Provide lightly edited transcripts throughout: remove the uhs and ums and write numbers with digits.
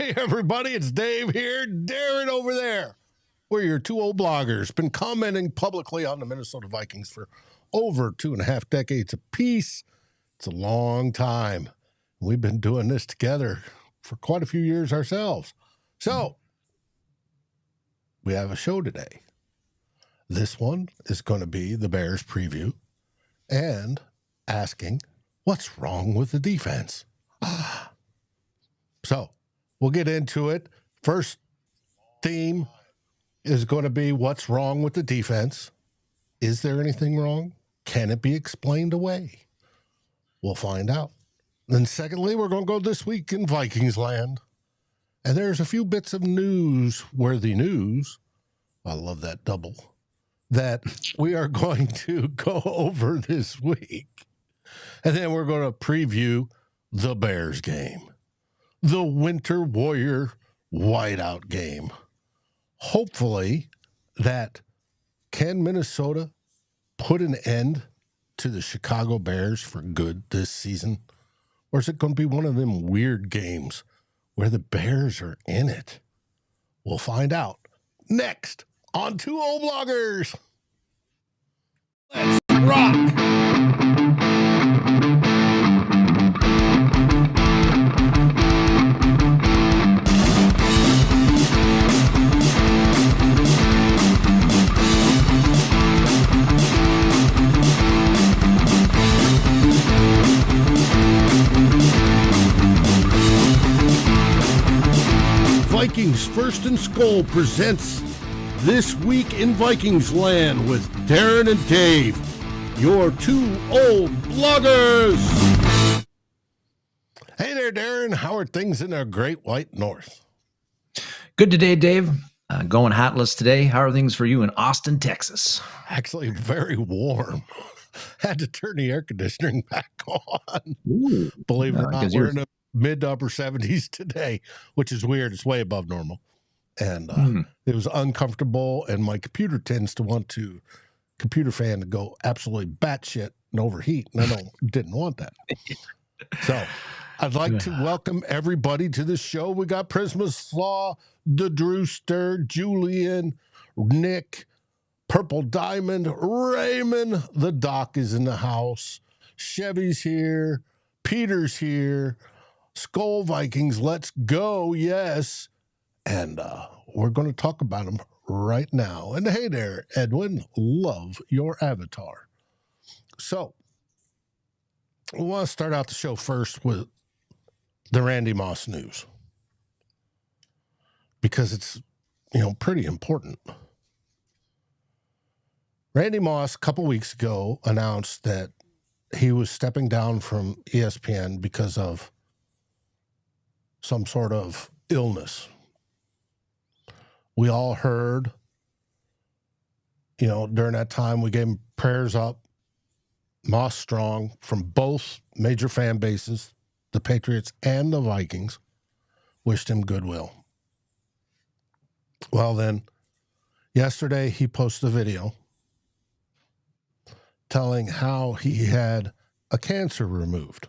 Hey, everybody, it's Dave here, Darren over there. We're your two old bloggers, been commenting publicly on the Minnesota Vikings for over 2.5 decades apiece. It's a long time. We've been doing this together for quite a few years ourselves. So, we have a show today. This one is going to be the Bears preview and asking, what's wrong with the defense? So, we'll get into it. First theme is going to be what's wrong with the defense. Is there anything wrong? Can it be explained away? We'll find out. Then secondly, we're going to go this week in Vikings land. And there's a few bits of newsworthy news. I love that double. That we are going to go over this week. And then we're going to preview the Bears game. The Winter Warrior whiteout game. Hopefully that can Minnesota put an end to the Chicago Bears for good this season? Or is it going to be one of them weird games where the Bears are in it? We'll find out next on Two Old Bloggers. Let's rock! Vikings First and SKOL presents This Week in Vikings Land with Darren and Dave, your two old bloggers. Hey there, Darren. How are things in the Great White North? Good today, Dave. Going hatless today. How are things for you in Austin, Texas? Actually, very warm. Had to turn the air conditioning back on. Ooh. Believe it or not, we're in the mid to upper 70s today, which is weird. It's way above normal. And it was uncomfortable, and my computer tends to want to, computer fan to go absolutely batshit and overheat, and I didn't want that. So I'd like to welcome everybody to the show. We got Prisma Slaw, the Drewster, Julian, Nick, Purple Diamond, Raymond, the Doc is in the house, Chevy's here, Peter's here, SKOL Vikings, let's go, yes. And we're going to talk about them right now. And hey there, Edwin, love your avatar. So, we want to start out the show first with the Randy Moss news. Because it's, pretty important. Randy Moss, a couple weeks ago, announced that he was stepping down from ESPN because of some sort of illness. We all heard, during that time, we gave him prayers up. Moss strong from both major fan bases, the Patriots and the Vikings, wished him goodwill. Well, then, yesterday he posted a video telling how he had a cancer removed.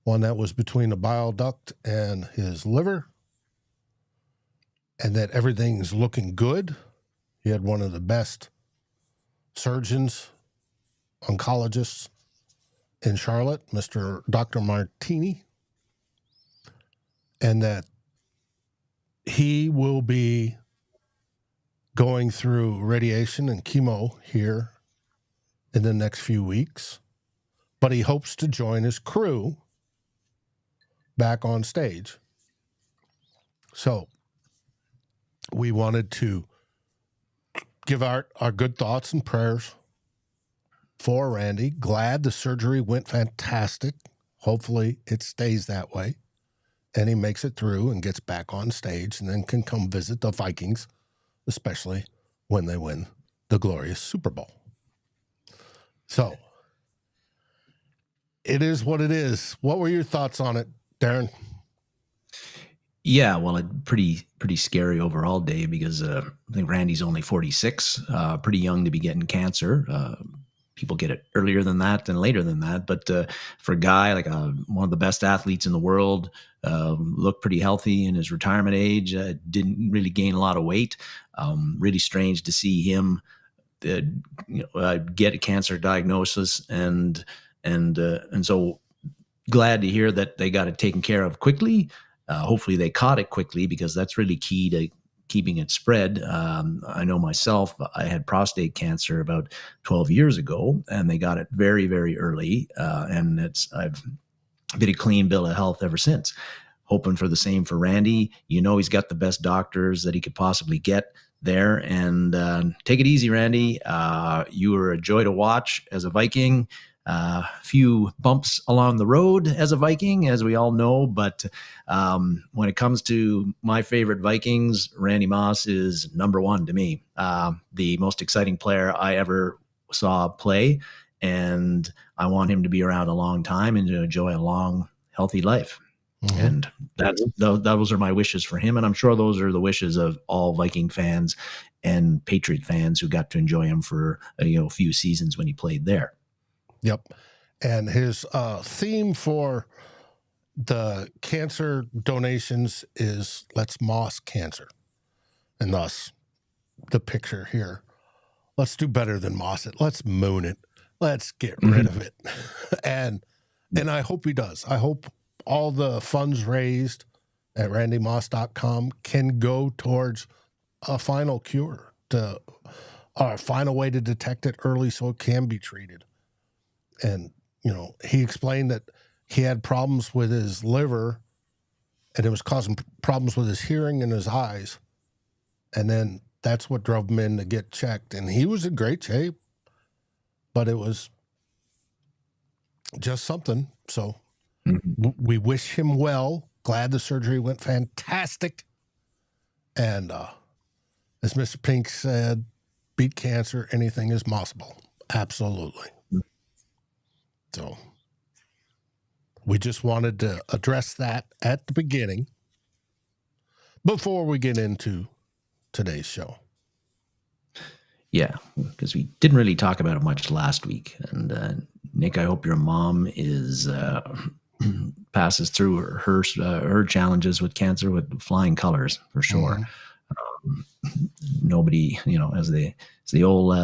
One that was between the bile duct and his liver, and that everything's looking good. He had one of the best surgeons, oncologists in Charlotte, Dr. Martini, and that he will be going through radiation and chemo here in the next few weeks, but he hopes to join his crew back on stage. So we wanted to give our good thoughts and prayers for Randy. Glad the surgery went fantastic. Hopefully it stays that way and he makes it through and gets back on stage and then can come visit the Vikings, especially when they win the glorious Super Bowl. So it is what it is. What were your thoughts on it, Darren? Yeah, well, pretty scary overall, Dave, because I think Randy's only 46, pretty young to be getting cancer. people get it earlier than that and later than that. But for a guy like one of the best athletes in the world, looked pretty healthy in his retirement age, didn't really gain a lot of weight. Really strange to see him get a cancer diagnosis, and so glad to hear that they got it taken care of quickly. Hopefully they caught it quickly, because that's really key to keeping it spread. I know myself, I had prostate cancer about 12 years ago, and they got it very, very early. And I've been a clean bill of health ever since. Hoping for the same for Randy. He's got the best doctors that he could possibly get there. And take it easy, Randy. You were a joy to watch as a Viking. Few bumps along the road as a Viking, as we all know. But when it comes to my favorite Vikings, Randy Moss is number one to me. The most exciting player I ever saw play. And I want him to be around a long time and to enjoy a long, healthy life. Mm-hmm. And those are my wishes for him. And I'm sure those are the wishes of all Viking fans and Patriot fans who got to enjoy him for a few seasons when he played there. Yep. And his theme for the cancer donations is "Let's Moss Cancer." And thus the picture here. Let's do better than moss it. Let's moon it. Let's get rid of it. And I hope he does. I hope all the funds raised at randymoss.com can go towards a final cure, to a final way to detect it early so it can be treated. And, he explained that he had problems with his liver, and it was causing problems with his hearing and his eyes. And then that's what drove him in to get checked. And he was in great shape, but it was just something. So we wish him well. Glad the surgery went fantastic. And as Mr. Pink said, beat cancer, anything is possible. Absolutely. So we just wanted to address that at the beginning before we get into today's show. Yeah, because we didn't really talk about it much last week. And Nick, I hope your mom is passes through her challenges with cancer with flying colors for sure. Nobody, as the old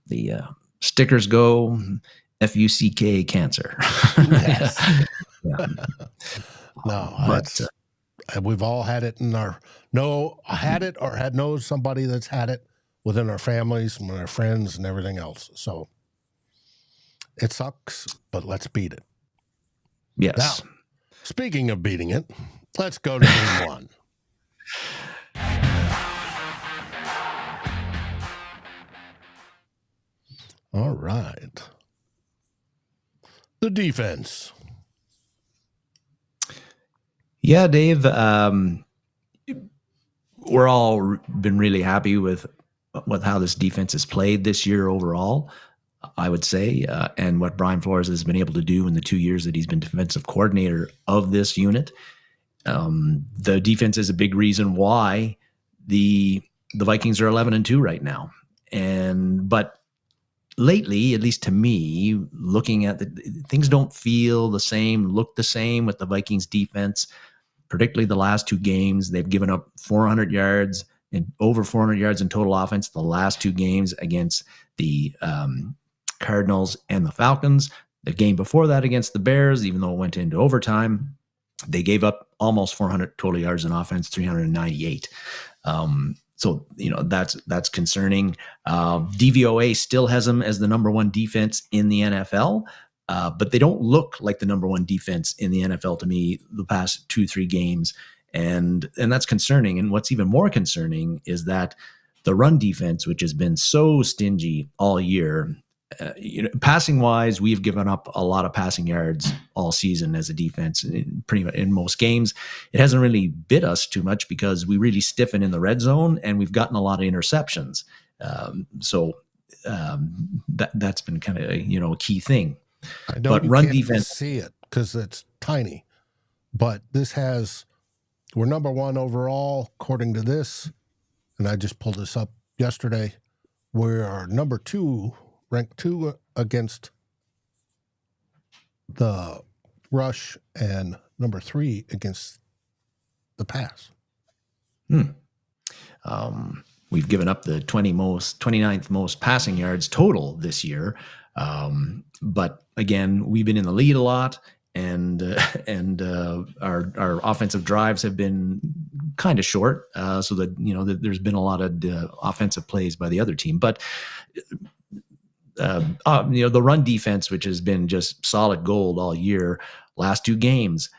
the stickers go, FUCK cancer. Yes. Yeah. No, but we've all had it had it or know somebody that's had it within our families and our friends and everything else. So it sucks, but let's beat it. Yes. Now, speaking of beating it, let's go to game one. All right. The defense. Yeah, Dave, we're all been really happy with how this defense has played this year overall, I would say, and what Brian Flores has been able to do in the 2 years that he's been defensive coordinator of this unit. The defense is a big reason why the Vikings are 11-2 right now. But lately, at least to me, looking at things don't feel the same, look the same with the Vikings defense, particularly the last two games. They've given up 400 yards and over 400 yards in total offense the last two games against the Cardinals and the Falcons. The game before that against the Bears, even though it went into overtime, they gave up almost 400 total yards in offense, 398. So, that's concerning. DVOA still has them as the number one defense in the NFL, but they don't look like the number one defense in the NFL to me the past 2-3 games. And that's concerning. And what's even more concerning is that the run defense, which has been so stingy all year, passing wise, we've given up a lot of passing yards all season as a defense, pretty much in most games. It hasn't really bit us too much because we really stiffen in the red zone and we've gotten a lot of interceptions. That's been kind of a key thing. I know, but run defense, see it because it's tiny, but we're number one overall according to this, and I just pulled this up yesterday. We are number two. Ranked 2 against the rush and number 3 against the pass. We've given up the 29th most passing yards total this year. But again, we've been in the lead a lot, and our offensive drives have been kind of short. So that there's been a lot of offensive plays by the other team. But the run defense, which has been just solid gold all year, last 2 games,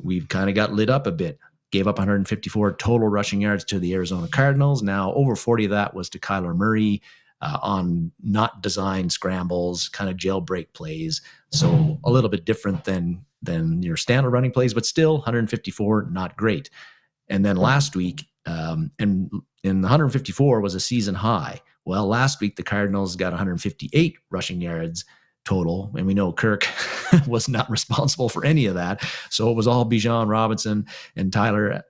we've kind of got lit up a bit. Gave up 154 total rushing yards to the Arizona Cardinals. Now, over 40 of that was to Kyler Murray on not designed scrambles, kind of jailbreak plays. So a little bit different than your standard running plays, but still 154, not great. And then last week, and in the 154 was a season high. Well, last week the Cardinals got 158 rushing yards total, and we know Kirk was not responsible for any of that. So it was all Bijan Robinson and Tyler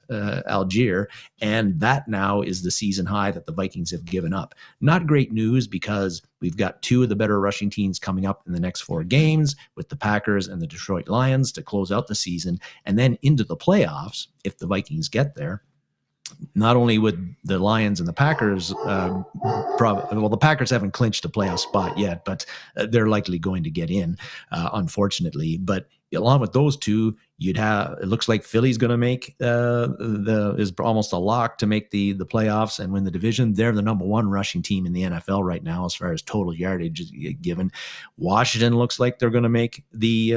Algier, and that now is the season high that the Vikings have given up. Not great news, because we've got 2 of the better rushing teams coming up in the next 4 games, with the Packers and the Detroit Lions to close out the season, and then into the playoffs if the Vikings get there. Not only would the Lions and the Packers, the Packers haven't clinched a playoff spot yet, but they're likely going to get in, unfortunately. But along with those 2, it looks like Philly's going to make is almost a lock to make the playoffs and win the division. They're the number 1 rushing team in the NFL right now as far as total yardage is given. Washington looks like they're going to make the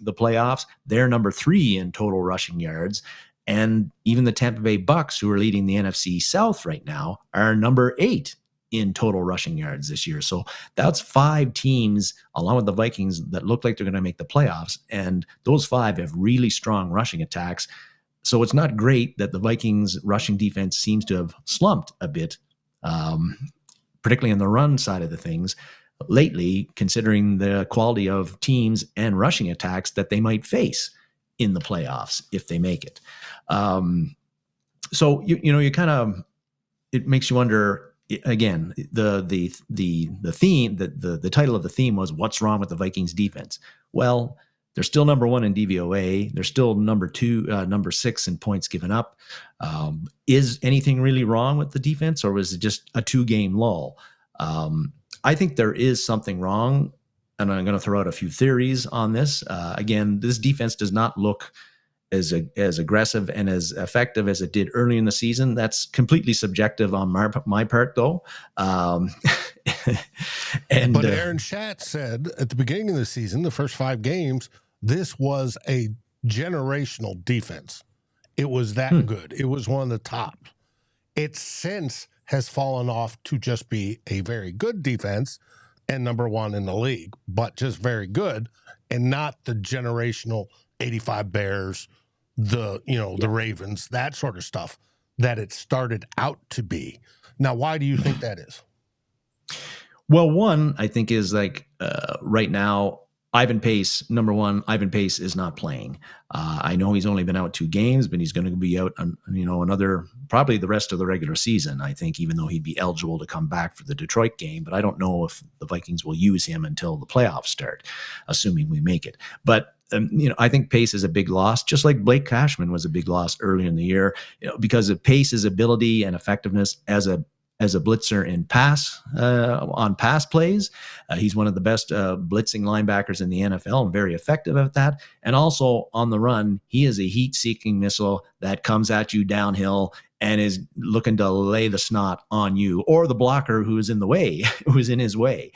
playoffs. They're number 3 in total rushing yards. And even the Tampa Bay Bucks, who are leading the NFC South right now, are number 8 in total rushing yards this year. So that's 5 teams, along with the Vikings, that look like they're going to make the playoffs. And those 5 have really strong rushing attacks. So it's not great that the Vikings rushing defense seems to have slumped a bit, particularly on the run side of the things lately, considering the quality of teams and rushing attacks that they might face in the playoffs if they make it. So you kind of, it makes you wonder again. The theme, the title of the theme was "What's Wrong with the Vikings Defense?" Well, they're still number 1 in DVOA. They're still number 6 in points given up. Is anything really wrong with the defense, or was it just a 2-game lull? I think there is something wrong. And I'm going to throw out a few theories on this. Again, this defense does not look as aggressive and as effective as it did early in the season. That's completely subjective on my part, though. But Aaron Schatz said at the beginning of the season, the first 5 games, this was a generational defense. It was that good. It was one of the top. It since has fallen off to just be a very good defense and number 1 in the league, but just very good, and not the generational 85 Bears, the Ravens, that sort of stuff that it started out to be. Now, why do you think that is? Well, one, I think, is like right now, Ivan Pace is not playing. I know he's only been out 2 games, but he's going to be out, another, probably the rest of the regular season, I think, even though he'd be eligible to come back for the Detroit game. But I don't know if the Vikings will use him until the playoffs start, assuming we make it. But I think Pace is a big loss, just like Blake Cashman was a big loss earlier in the year, because of Pace's ability and effectiveness as a blitzer in on pass plays. He's one of the best blitzing linebackers in the NFL and very effective at that. And also on the run, he is a heat-seeking missile that comes at you downhill and is looking to lay the snot on you or the blocker who is in the way, who is in his way.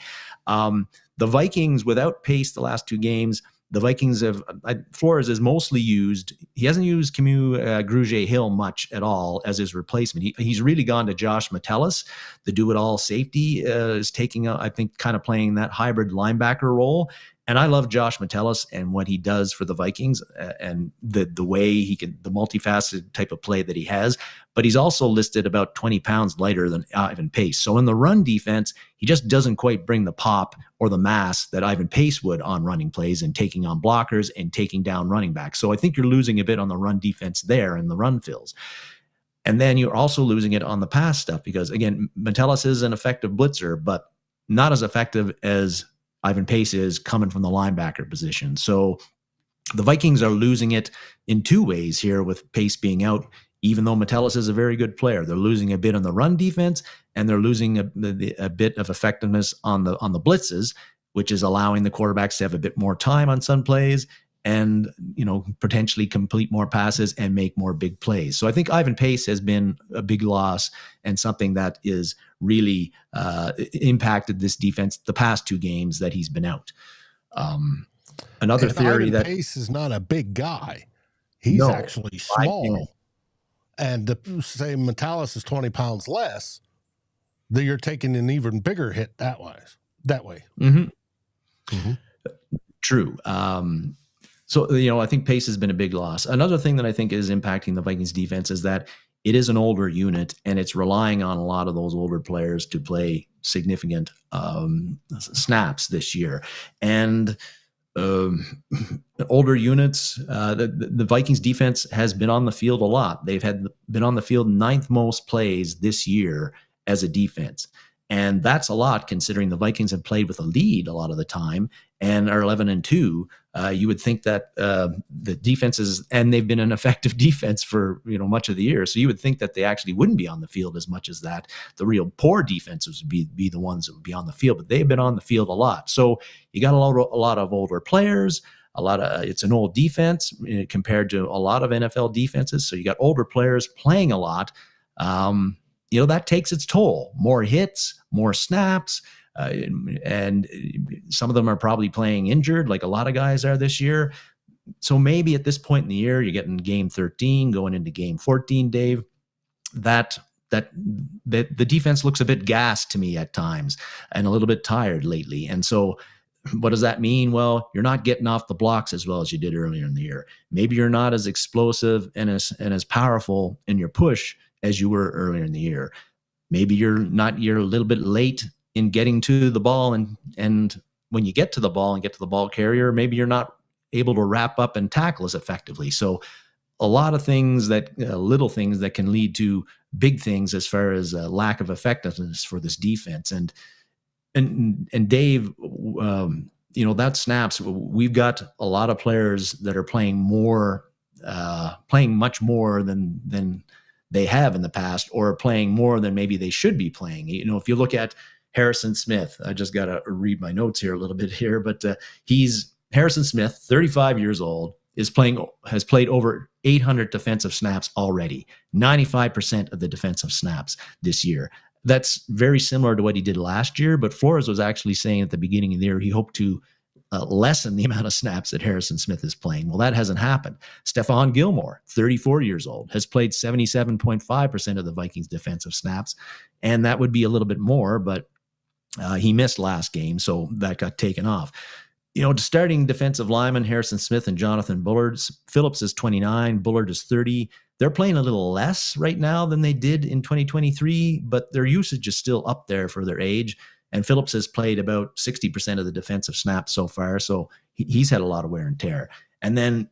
The Vikings, without Pace the last 2 games, the Vikings have, Flores is mostly used. He hasn't used Camus Grugier-Hill much at all as his replacement. He's really gone to Josh Metellus, the do-it-all safety, is taking, I think, kind of playing that hybrid linebacker role. And I love Josh Metellus and what he does for the Vikings and the way he can, the multifaceted type of play that he has. But he's also listed about 20 pounds lighter than Ivan Pace. So in the run defense, he just doesn't quite bring the pop or the mass that Ivan Pace would on running plays and taking on blockers and taking down running backs. So I think you're losing a bit on the run defense there in the run fills. And then you're also losing it on the pass stuff because, again, Metellus is an effective blitzer, but not as effective as Ivan Pace is coming from the linebacker position. So the Vikings are losing it in two ways here with Pace being out, even though Metellus is a very good player. They're losing a bit on the run defense, and they're losing a bit of effectiveness on the blitzes, which is allowing the quarterbacks to have a bit more time on some plays and, potentially complete more passes and make more big plays. So I think Ivan Pace has been a big loss and something that is really impacted this defense the past two games that he's been out. Another and theory Ivan that Pace is not a big guy. He's actually small. And to say Metellus is 20 pounds less, that you're taking an even bigger hit that way. Mm-hmm. Mm-hmm. True. So, I think Pace has been a big loss. Another thing that I think is impacting the Vikings defense is that it is an older unit, and it's relying on a lot of those older players to play significant snaps this year. And older units, the Vikings defense has been on the field a lot. They've been on the field 9th most plays this year as a defense. And that's a lot considering the Vikings have played with a lead a lot of the time and are 11-2. You would think that the defenses, and they've been an effective defense for much of the year. So you would think that they actually wouldn't be on the field as much as that. The real poor defenses would be the ones that would be on the field, but they've been on the field a lot. So you got a lot of older players. It's an old defense compared to a lot of NFL defenses. So you got older players playing a lot. That takes its toll. More hits, more snaps, and some of them are probably playing injured, like a lot of guys are this year. So maybe at this point in the year, you're getting game 13, going into game 14, Dave, that the defense looks a bit gassed to me at times and a little bit tired lately. And so what does that mean? Well, you're not getting off the blocks as well as you did earlier in the year. Maybe you're not as explosive and as powerful in your push as you were earlier in the year. Maybe you're a little bit late in getting to the ball, and when you get to the ball and get to the ball carrier, maybe you're not able to wrap up and tackle as effectively. So a lot of things little things that can lead to big things as far as a lack of effectiveness for this defense. And Dave, that snaps, we've got a lot of players that are playing much more than they have in the past, or playing more than maybe they should be playing. If you look at Harrison Smith, I just got to read my notes here a little bit here, but he's Harrison Smith, 35 years old, has played over 800 defensive snaps already, 95% of the defensive snaps this year. That's very similar to what he did last year, but Flores was actually saying at the beginning of the year he hoped to lessen the amount of snaps that Harrison Smith is playing. Well, that hasn't happened. Stephon Gilmore, 34 years old, has played 77.5% of the Vikings defensive snaps, and that would be a little bit more, but he missed last game, so that got taken off. Starting defensive linemen, Harrison Smith and Jonathan Bullard. Phillips is 29, Bullard is 30. They're playing a little less right now than they did in 2023, but their usage is still up there for their age. And Phillips has played about 60% of the defensive snaps so far, so he's had a lot of wear and tear. And then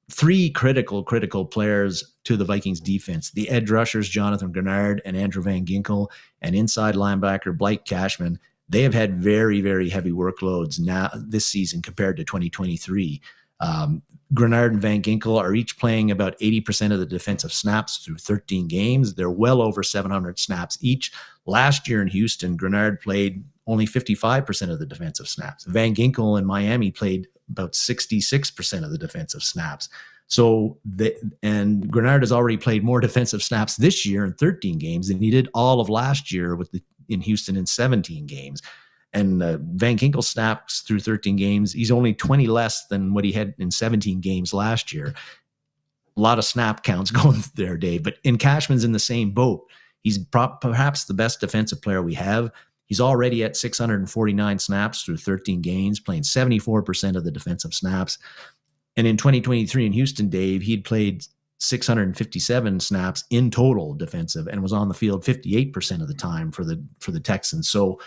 three critical players to the Vikings defense: the edge rushers, Jonathan Grenard and Andrew Van Ginkel, and inside linebacker, Blake Cashman. They have had very, very heavy workloads now this season compared to 2023. Grenard and Van Ginkel are each playing about 80% of the defensive snaps through 13 games. They're well over 700 snaps each. Last year in Houston, Grenard played only 55% of the defensive snaps. Van Ginkel in Miami played about 66% of the defensive snaps. So, and Grenard has already played more defensive snaps this year in 13 games than he did all of last year in Houston in 17 games. And Van Ginkel snaps through 13 games. He's only 20 less than what he had in 17 games last year. A lot of snap counts going there, Dave. But Cashman's in the same boat. He's perhaps the best defensive player we have. He's already at 649 snaps through 13 games, playing 74% of the defensive snaps. And in 2023 in Houston, Dave, he'd played 657 snaps in total defensive and was on the field 58% of the time for the Texans. So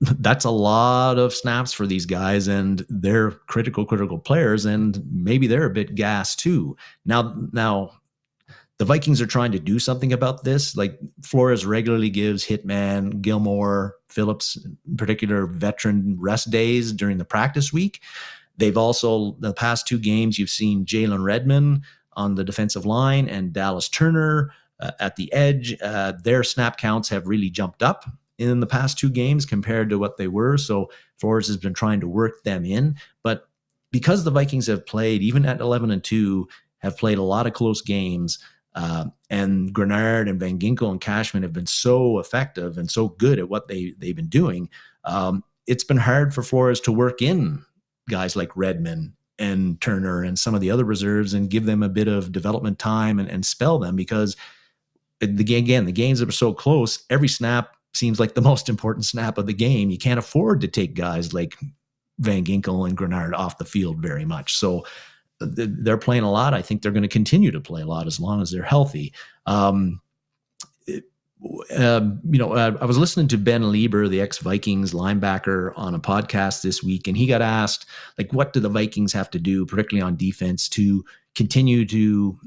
that's a lot of snaps for these guys, and they're critical players, and maybe they're a bit gassed too. Now the the Vikings are trying to do something about this. Like Flores regularly gives Hitman, Gilmore, Phillips, in particular, veteran rest days during the practice week. They've also, the past 2 games, you've seen Jalen Redmond on the defensive line and Dallas Turner at the edge. Their snap counts have really jumped up in the past 2 games compared to what they were. So Flores has been trying to work them in. But because the Vikings have played, even at 11-2, have played a lot of close games, and Grenard and Van Ginkel and Cashman have been so effective and so good at what they've been doing, it's been hard for Flores to work in guys like Redmond and Turner and some of the other reserves and give them a bit of development time and spell them, because the games that are so close, every snap seems like the most important snap of the game. You can't afford to take guys like Van Ginkel and Grenard off the field very much. So they're playing a lot. I think they're going to continue to play a lot as long as they're healthy. I was listening to Ben Lieber, the ex-Vikings linebacker, on a podcast this week, and he got asked, like, what do the Vikings have to do, particularly on defense, to continue to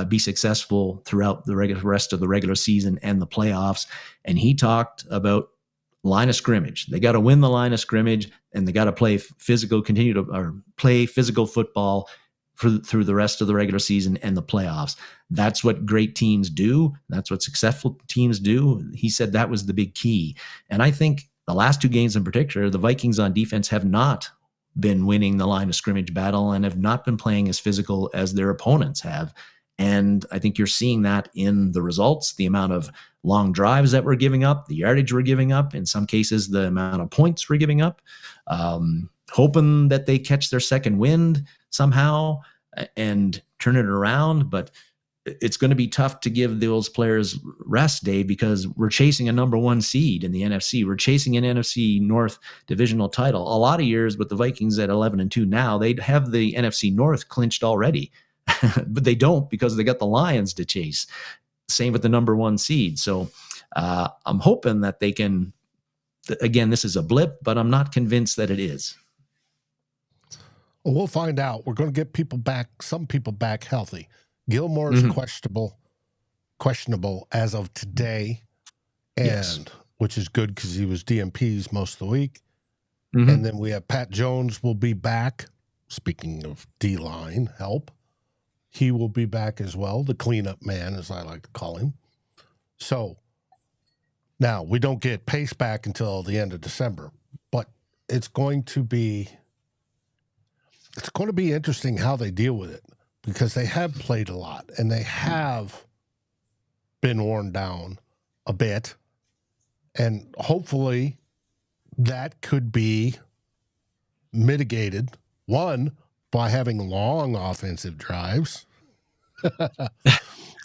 be successful throughout the rest of the regular season and the playoffs? And he talked about line of scrimmage. They got to win the line of scrimmage, and they got to play play physical football through the rest of the regular season and the playoffs. That's what great teams do. That's what successful teams do. He said that was the big key. And I think the last 2 games in particular, the Vikings on defense have not been winning the line of scrimmage battle and have not been playing as physical as their opponents have. And I think you're seeing that in the results, the amount of long drives that we're giving up, the yardage we're giving up, in some cases, the amount of points we're giving up, hoping that they catch their second wind somehow and turn it around. But it's going to be tough to give those players rest day, because we're chasing a number 1 seed in the NFC. We're chasing an NFC North divisional title. A lot of years with the Vikings at 11-2 now, they'd have the NFC North clinched already, but they don't, because they got the Lions to chase. Same with the number 1 seed. So I'm hoping that they can, again, this is a blip, but I'm not convinced that it is. Well, we'll find out. We're going to get some people back healthy. Gilmore is questionable as of today, and which is good because he was DMPs most of the week. And then we have Pat Jones will be back. Speaking of D-line help, he will be back as well, the cleanup man, as I like to call him. So now we don't get Pace back until the end of December, but it's going to be interesting how they deal with it, because they have played a lot and they have been worn down a bit. And hopefully that could be mitigated, one, by having long offensive drives,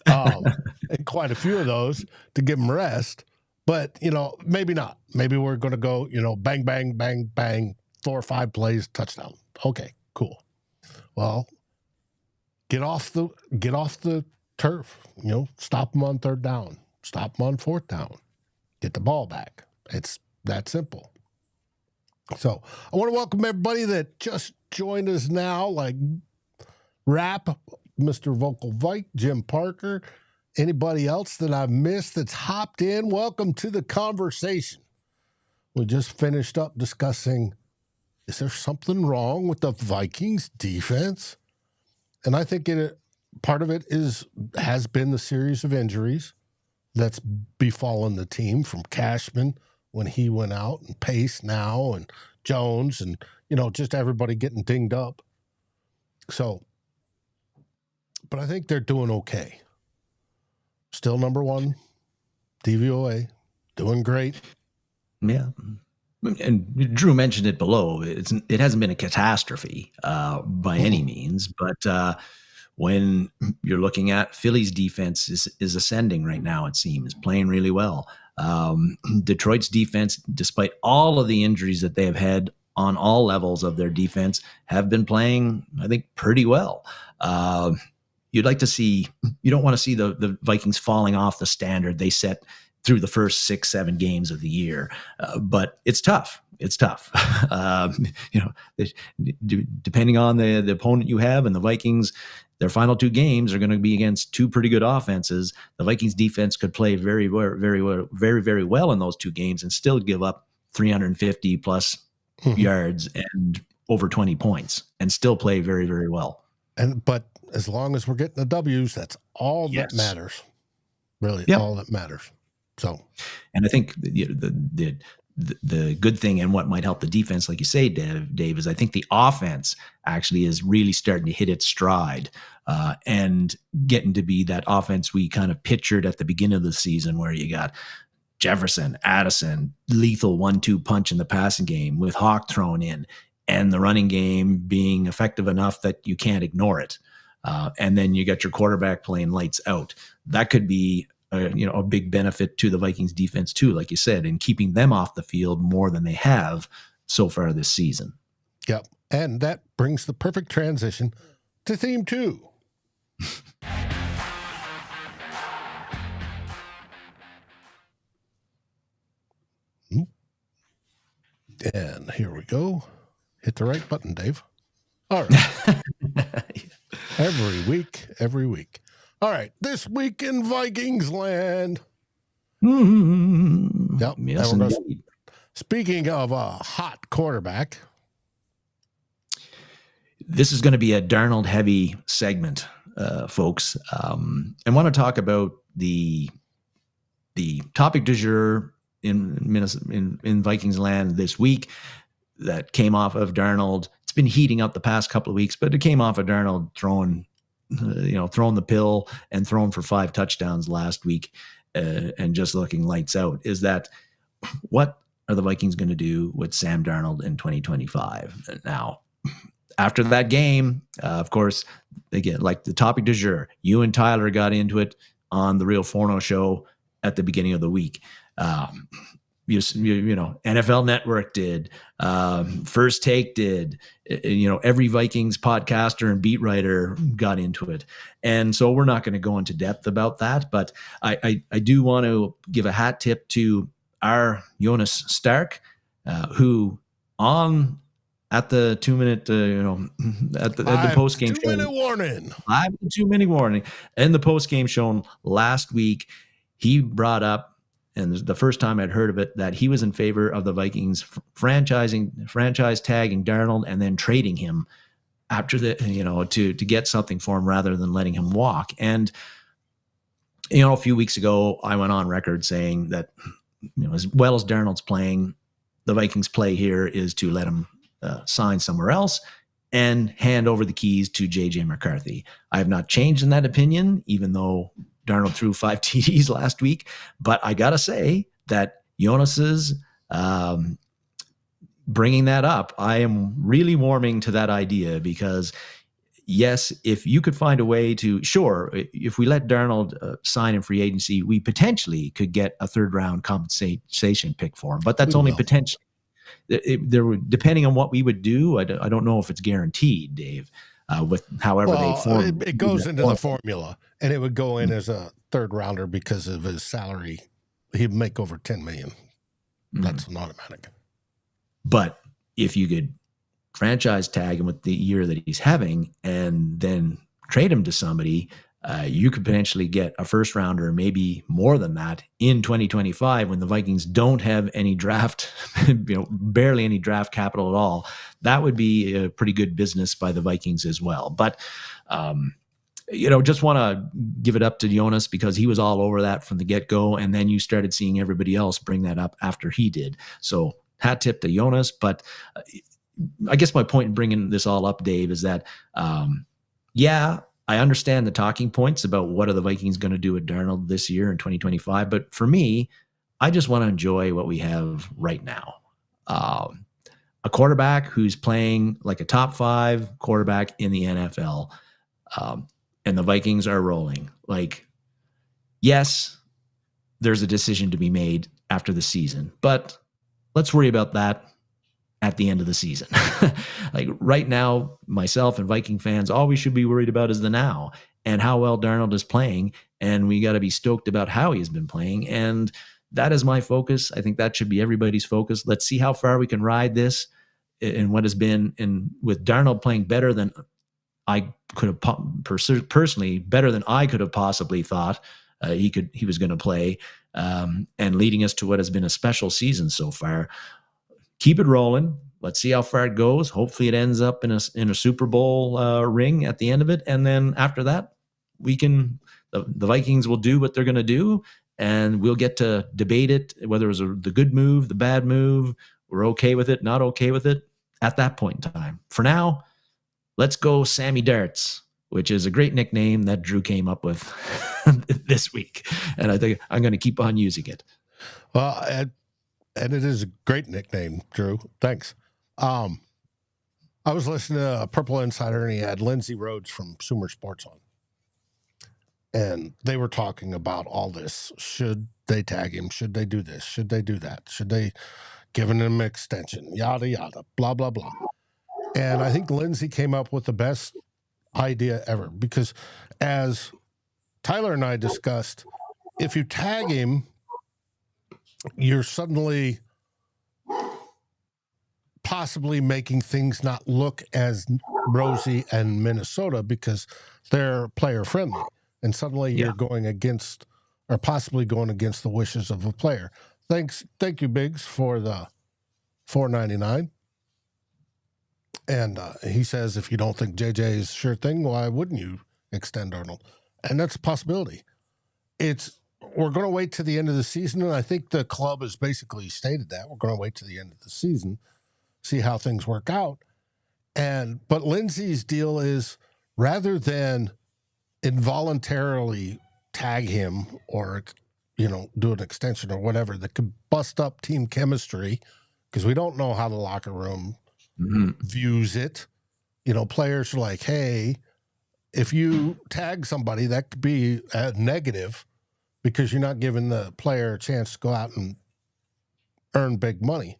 and quite a few of those to give them rest. But, maybe not. Maybe we're going to go, bang, bang, bang, bang, 4 or 5 plays, touchdown. Okay, cool. Well, get off the turf, stop them on 3rd down, stop them on 4th down, get the ball back. It's that simple. So I want to welcome everybody that just joined us now, like Rap, Mr. Vocal Vike, Jim Parker, anybody else that I've missed that's hopped in. Welcome to the conversation. We just finished up discussing, is there something wrong with the Vikings defense? And I think part of it has been the series of injuries that's befallen the team, from Cashman when he went out, and Pace now, and Jones, and, just everybody getting dinged up. So, but I think they're doing okay. Still number 1, DVOA, doing great. Yeah. And Drew mentioned it below. It hasn't been a catastrophe by any means, but when you're looking at Philly's defense is ascending right now, it seems, playing really well. Detroit's defense, despite all of the injuries that they have had on all levels of their defense, have been playing, I think, pretty well. You don't want to see the Vikings falling off the standard they set through the first 6-7 games of the year. But it's tough. It's tough. Depending on the opponent you have, and the Vikings their final two games are going to be against two pretty good offenses. The Vikings defense could play very, very well in those two games and still give up 350 plus yards and over 20 points and still play very, very well. But as long as we're getting the W's, that's all that matters. Really, all that matters. So, and I think the good thing and what might help the defense, like you say, Dave, is I think the offense actually is really starting to hit its stride and getting to be that offense we kind of pictured at the beginning of the season, where you got Jefferson, Addison, lethal 1-2 punch in the passing game with Hawk thrown in, and the running game being effective enough that you can't ignore it. And then you got your quarterback playing lights out. That could be a big benefit to the Vikings defense too, like you said, in keeping them off the field more than they have so far this season. Yep. And that brings the perfect transition to theme 2. And here we go. Hit the right button, Dave. All right. Every week. All right. This week in Vikings land. Yep. Yes, speaking of a hot quarterback. This is going to be a Darnold heavy segment, folks. I want to talk about the topic du jour in Minnesota, in Vikings land this week that came off of Darnold. It's been heating up the past couple of weeks, but it came off of Darnold throwing the pill and throwing for 5 touchdowns last week and just looking lights out. Is that what are the Vikings going to do with Sam Darnold in 2025? Now, after that game, of course, again, like the topic du jour, you and Tyler got into it on the Real Forno show at the beginning of the week. NFL Network did, First Take did, every Vikings podcaster and beat writer got into it. And so we're not going to go into depth about that, but I do want to give a hat tip to our Jonas Stark, who at the 2-minute, at the post-game show. 2-minute warning. 2-minute warning. And the post-game show last week, he brought up, and the first time I'd heard of it, that he was in favor of the Vikings franchise tagging Darnold and then trading him after to get something for him rather than letting him walk. And, a few weeks ago, I went on record saying that, as well as Darnold's playing, the Vikings play here is to let him sign somewhere else and hand over the keys to J.J. McCarthy. I have not changed in that opinion, even though Darnold threw 5 TDs last week. But I got to say that Jonas's bringing that up, I am really warming to that idea because, yes, if you could find a way to, sure, if we let Darnold sign in free agency, we potentially could get a 3rd-round compensation pick for him. But that's only potentially. Depending on what we would do, I don't know if it's guaranteed, Dave. With however they form, it goes into the formula, and it would go in as a 3rd-rounder because of his salary. He'd make over $10 million. That's an automatic. But if you could franchise tag him with the year that he's having, and then trade him to somebody, you could potentially get a 1st-rounder, maybe more than that, in 2025 when the Vikings don't have any draft, barely any draft capital at all. That would be a pretty good business by the Vikings as well. But, just want to give it up to Jonas because he was all over that from the get-go, and then you started seeing everybody else bring that up after he did. So hat tip to Jonas. But I guess my point in bringing this all up, Dave, is that, I understand the talking points about what are the Vikings going to do with Darnold this year in 2025. But for me, I just want to enjoy what we have right now. A quarterback who's playing like a top 5 quarterback in the NFL. And the Vikings are rolling. Like, yes, there's a decision to be made after the season, but let's worry about that at the end of the season. Like right now, myself and Viking fans, all we should be worried about is the now and how well Darnold is playing. And we got to be stoked about how he's been playing. And that is my focus. I think that should be everybody's focus. Let's see how far we can ride this in what has been with Darnold playing better than I could have personally, better than I could have possibly thought he was going to play, and leading us to what has been a special season so far. Keep it rolling. Let's see how far it goes. Hopefully, it ends up in a Super Bowl ring at the end of it, and then after that, the Vikings will do what they're going to do, and we'll get to debate it, whether it was the good move, the bad move. We're okay with it, not okay with it at that point in time. For now, let's go Sammy Darts, which is a great nickname that Drew came up with this week. And I think I'm going to keep on using it. Well, and it is a great nickname, Drew. Thanks. I was listening to Purple Insider, and he had Lindsey Rhodes from Sumer Sports on. And they were talking about all this. Should they tag him? Should they do this? Should they do that? Should they give him an extension? Yada, yada, blah, blah, blah. And I think Lindsey came up with the best idea ever, because as Tyler and I discussed, if you tag him, you're suddenly possibly making things not look as rosy in Minnesota because they're player friendly. And suddenly you're going against, or possibly going against, the wishes of a player. Thank you, Biggs, for the $4.99. And he says, if you don't think JJ is a sure thing, why wouldn't you extend Darnold? And that's a possibility. We're going to wait to the end of the season, and I think the club has basically stated that. We're going to wait to the end of the season, see how things work out. But Lindsey's deal is, rather than involuntarily tag him or, do an extension or whatever that could bust up team chemistry, because we don't know how the locker room views it. Players are like, hey, if you tag somebody, that could be a negative because you're not giving the player a chance to go out and earn big money.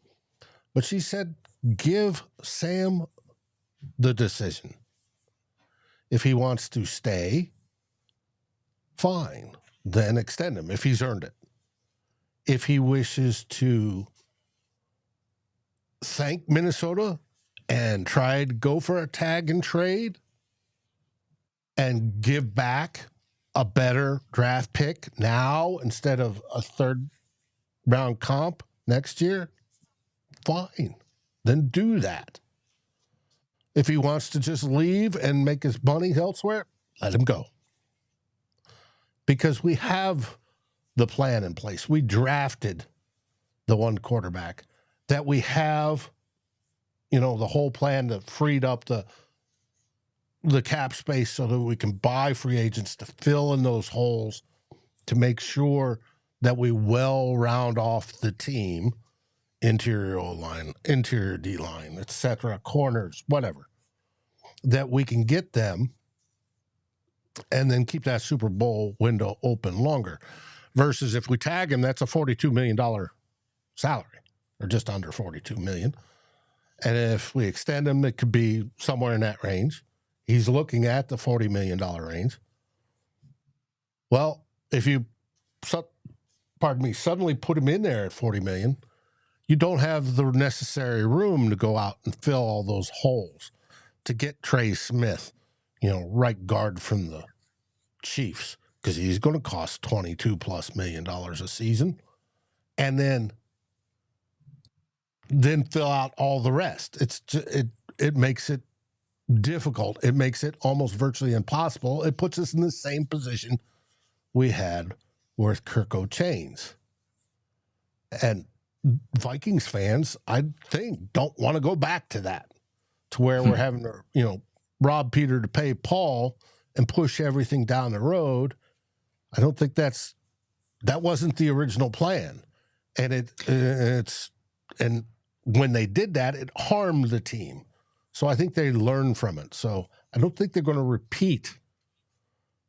But she said, give Sam the decision. If he wants to stay, fine, then extend him if he's earned it. If he wishes to thank Minnesota and try to go for a tag and trade and give back a better draft pick now instead of a third round comp next year, fine, then do that. If he wants to just leave and make his money elsewhere, let him go. Because we have the plan in place. We drafted the one quarterback that we have, the whole plan that freed up the cap space so that we can buy free agents to fill in those holes, to make sure that we well round off the team, interior O-line, interior D-line, etc., corners, whatever, that we can get them and then keep that Super Bowl window open longer. Versus if we tag him, that's a $42 million salary, or just under $42 million. And if we extend him, it could be somewhere in that range. He's looking at the $40 million range. Well, if you, suddenly put him in there at $40 million, you don't have the necessary room to go out and fill all those holes to get Trey Smith, right guard from the Chiefs, because he's going to cost $22+ million a season, and then fill out all the rest. It makes it difficult. It makes it almost virtually impossible. It puts us in the same position we had with Kirko Chains. And Vikings fans, I think, don't want to go back to that, to where we're having to, rob Peter to pay Paul and push everything down the road. I don't think that wasn't the original plan. And and when they did that, it harmed the team. So I think they learned from it. So I don't think they're going to repeat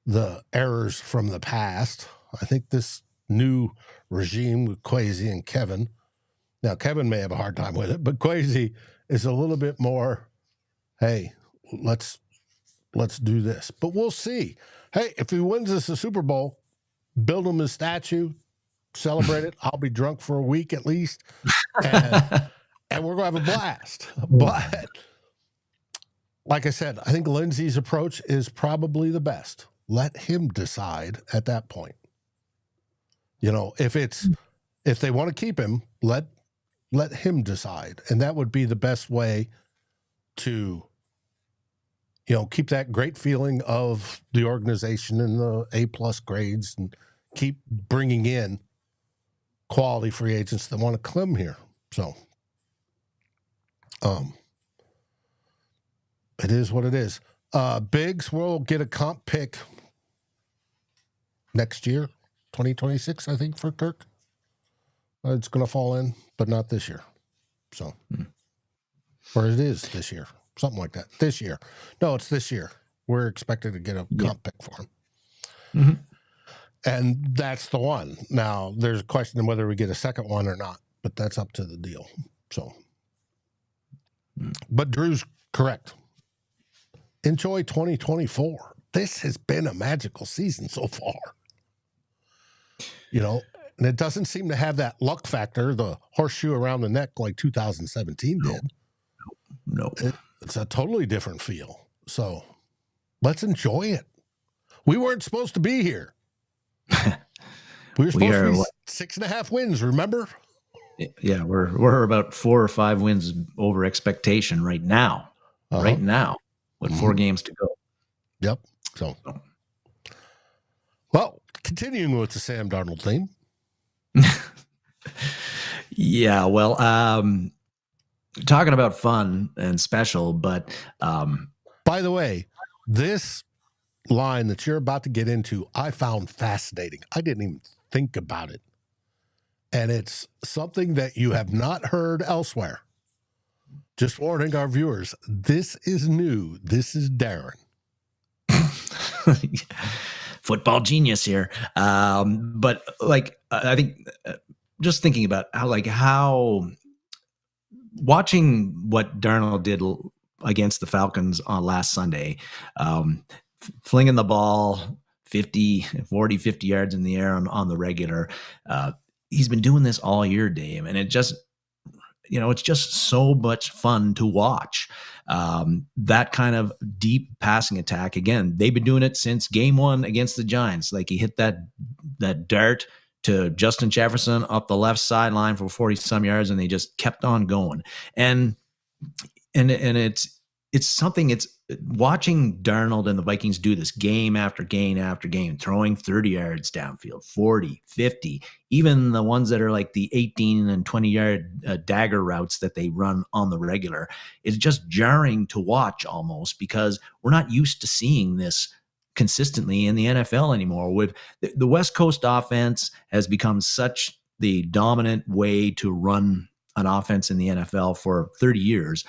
the errors from the past. I think this new regime with Kwesi and Kevin, now Kevin may have a hard time with it, but Kwesi is a little bit more, hey, let's do this. But we'll see. Hey, if he wins us a Super Bowl, build him a statue, celebrate it. I'll be drunk for a week at least, and we're going to have a blast. But like I said, I think Lindsey's approach is probably the best. Let him decide at that point. You know, if they want to keep him, let him decide. And that would be the best way to, you know, keep that great feeling of the organization and the A+ grades and keep bringing in quality free agents that want to come here. So, it is what it is. Biggs will get a comp pick next year, 2026, I think, for Kirk. It's going to fall in, but not this year. So, or it is this year, something like that. This year. No, it's this year. We're expected to get a comp pick for him. Mm-hmm. And that's the one. Now, there's a question of whether we get a second one or not, but that's up to the deal. So, but Drew's correct. Enjoy 2024. This has been a magical season so far. You know, and it doesn't seem to have that luck factor, the horseshoe around the neck like 2017 did. No. It's a totally different feel. So let's enjoy it. We weren't supposed to be here. We were supposed to be 6.5 wins, remember? Yeah, we're about 4 or 5 wins over expectation right now. Right now, with 4 games to go. Yep. So, well, continuing with the Sam Darnold theme. Yeah, well, talking about fun and special, but by the way, this line that you're about to get into, I found fascinating. I didn't even think about it. And it's something that you have not heard elsewhere. Just warning our viewers, this is new. This is Darren. Football genius here. But like, I think just thinking about how watching what Darnold did against the Falcons on last Sunday, flinging the ball 40, 50 yards in the air on the regular. He's been doing this all year, Dave. And it just, it's just so much fun to watch. That kind of deep passing attack. Again, they've been doing it since game 1 against the Giants. Like he hit that dart to Justin Jefferson up the left sideline for 40 some yards, and they just kept on going. And it's something, it's watching Darnold and the Vikings do this game after game after game, throwing 30 yards downfield, 40, 50, even the ones that are like the 18 and 20 yard dagger routes that they run on the regular. It's just jarring to watch almost, because we're not used to seeing this consistently in the NFL anymore. With the West Coast offense has become such the dominant way to run an offense in the NFL for 30 years,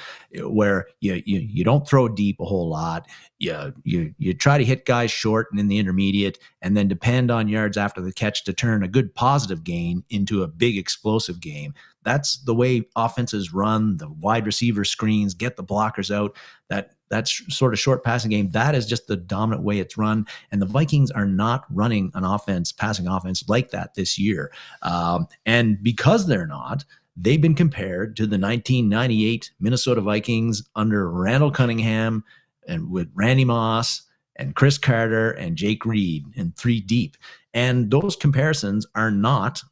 where you don't throw deep a whole lot. You try to hit guys short and in the intermediate, and then depend on yards after the catch to turn a good positive gain into a big explosive game. That's the way offenses run. The wide receiver screens, get the blockers out. That sort of short passing game, that is just the dominant way it's run. And the Vikings are not running an offense, passing offense like that this year. And because they're not, they've been compared to the 1998 Minnesota Vikings under Randall Cunningham, and with Randy Moss and Chris Carter and Jake Reed and 3 deep. And those comparisons are not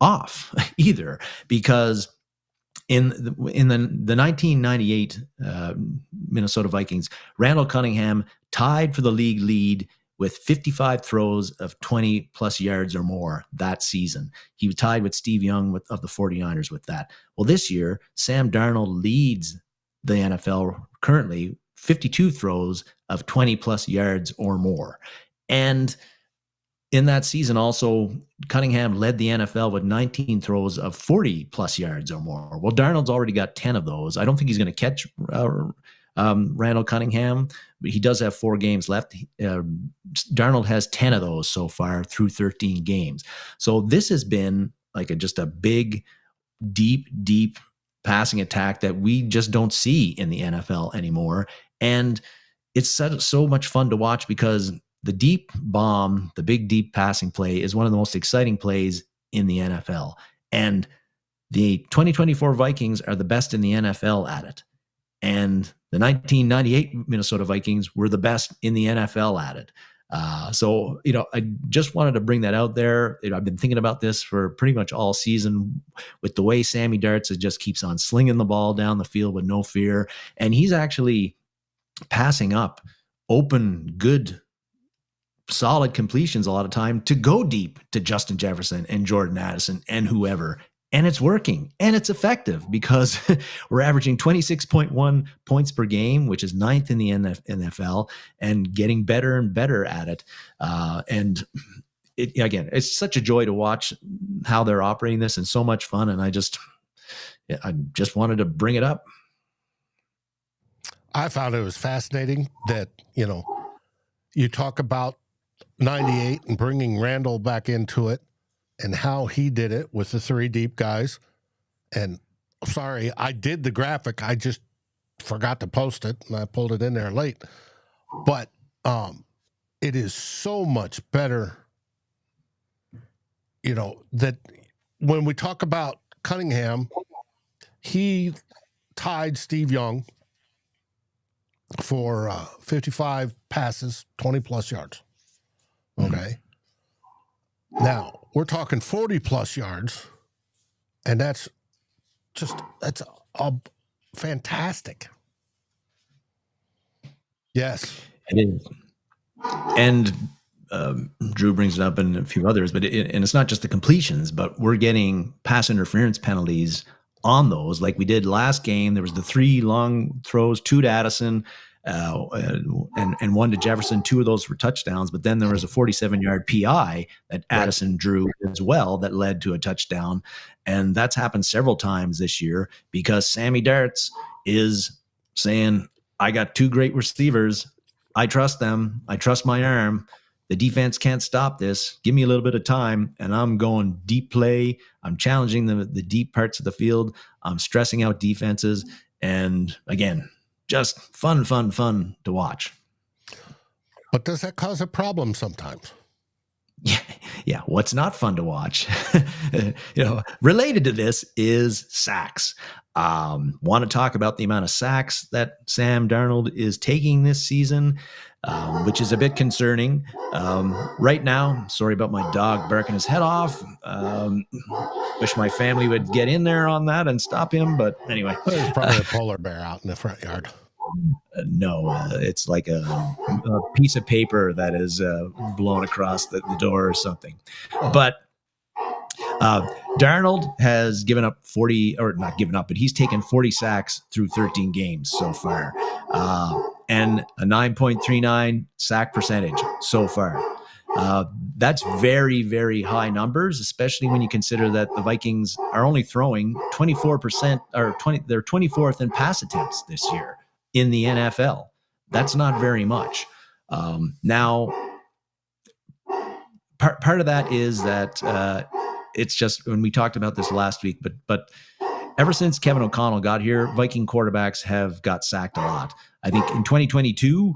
off either, because in the 1998 Minnesota Vikings, Randall Cunningham tied for the league lead with 55 throws of 20 plus yards or more that season. He was tied with Steve Young of the 49ers with that. Well, this year, Sam Darnold leads the NFL currently 52 throws of 20 plus yards or more. And in that season also, Cunningham led the NFL with 19 throws of 40 plus yards or more. Well, Darnold's already got 10 of those. I don't think he's going to catch Randall Cunningham, but he does have 4 games left. Darnold has 10 of those so far through 13 games. So this has been like just a big, deep passing attack that we just don't see in the NFL anymore. And it's so much fun to watch, because the deep bomb, the big deep passing play, is one of the most exciting plays in the NFL. And the 2024 Vikings are the best in the NFL at it. And The 1998 Minnesota Vikings were the best in the NFL at it. So, I just wanted to bring that out there. I've been thinking about this for pretty much all season with the way Sammy Darts just keeps on slinging the ball down the field with no fear. And he's actually passing up open, good, solid completions a lot of time to go deep to Justin Jefferson and Jordan Addison and whoever. And it's working and it's effective because we're averaging 26.1 points per game, which is 9th in the NFL, and getting better and better at it. And it's such a joy to watch how they're operating this and so much fun. And I just wanted to bring it up. I found it was fascinating that, you talk about 98 and bringing Randall back into it, and how he did it with the 3 deep guys. And sorry, I did the graphic. I just forgot to post it, and I pulled it in there late. But it is so much better, that when we talk about Cunningham, he tied Steve Young for 55 passes, 20-plus yards. Okay. Now, we're talking 40-plus yards, and that's fantastic. Yes. It is. And Drew brings it up and a few others, but and it's not just the completions, but we're getting pass interference penalties on those. Like we did last game, there was the 3 long throws, 2 to Addison, and 1 to Jefferson. 2 of those were touchdowns, but then there was a 47-yard PI that Addison drew as well that led to a touchdown. And that's happened several times this year because Sammy Darts is saying, I got 2 great receivers. I trust them. I trust my arm. The defense can't stop this. Give me a little bit of time, and I'm going deep play. I'm challenging the deep parts of the field. I'm stressing out defenses. And again, just fun to watch. But does that cause a problem sometimes? Yeah. What's not fun to watch, related to this is sacks. Want to talk about the amount of sacks that Sam Darnold is taking this season, which is a bit concerning. Right now, sorry about my dog barking his head off. Wish my family would get in there on that and stop him. But anyway. There's probably a polar bear out in the front yard. No, it's like a piece of paper that is blown across the door or something. But Darnold has given up 40, or not given up, but he's taken 40 sacks through 13 games so far, and a 9.39 sack percentage so far. That's very, very high numbers, especially when you consider that the Vikings are only throwing 24% or they're 24th in pass attempts this year in the NFL. That's not very much. Now, part of that is that it's just when we talked about this last week, but ever since Kevin O'Connell got here, Viking quarterbacks have got sacked a lot. I think in 2022,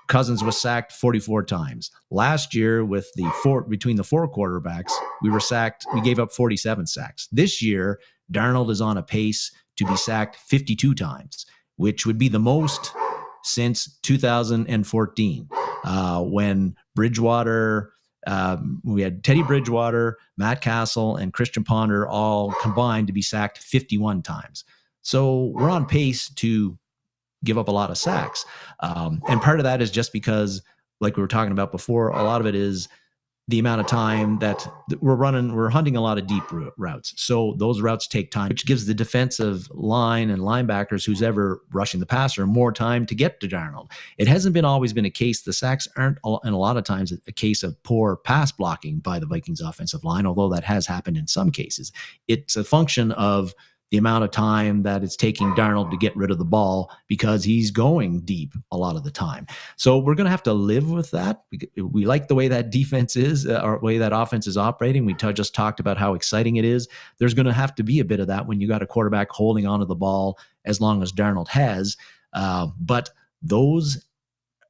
Cousins was sacked 44 times. Last year, with between the 4 quarterbacks, we gave up 47 sacks. This year, Darnold is on a pace to be sacked 52 times, which would be the most since 2014, when Bridgewater, we had Teddy Bridgewater, Matt Castle, and Christian Ponder all combined to be sacked 51 times. So we're on pace to give up a lot of sacks. And part of that is just because, like we were talking about before, a lot of it is the amount of time that we're hunting a lot of deep routes. So those routes take time, which gives the defensive line and linebackers who's ever rushing the passer more time to get to Darnold. It hasn't always been a case. The sacks aren't, and a lot of times, a case of poor pass blocking by the Vikings offensive line, although that has happened in some cases. It's a function of the amount of time that it's taking Darnold to get rid of the ball because he's going deep a lot of the time. So we're going to have to live with that. We like the way that defense is, or way that offense is operating. We just talked about how exciting it is. There's going to have to be a bit of that when you got a quarterback holding onto the ball as long as Darnold has. But those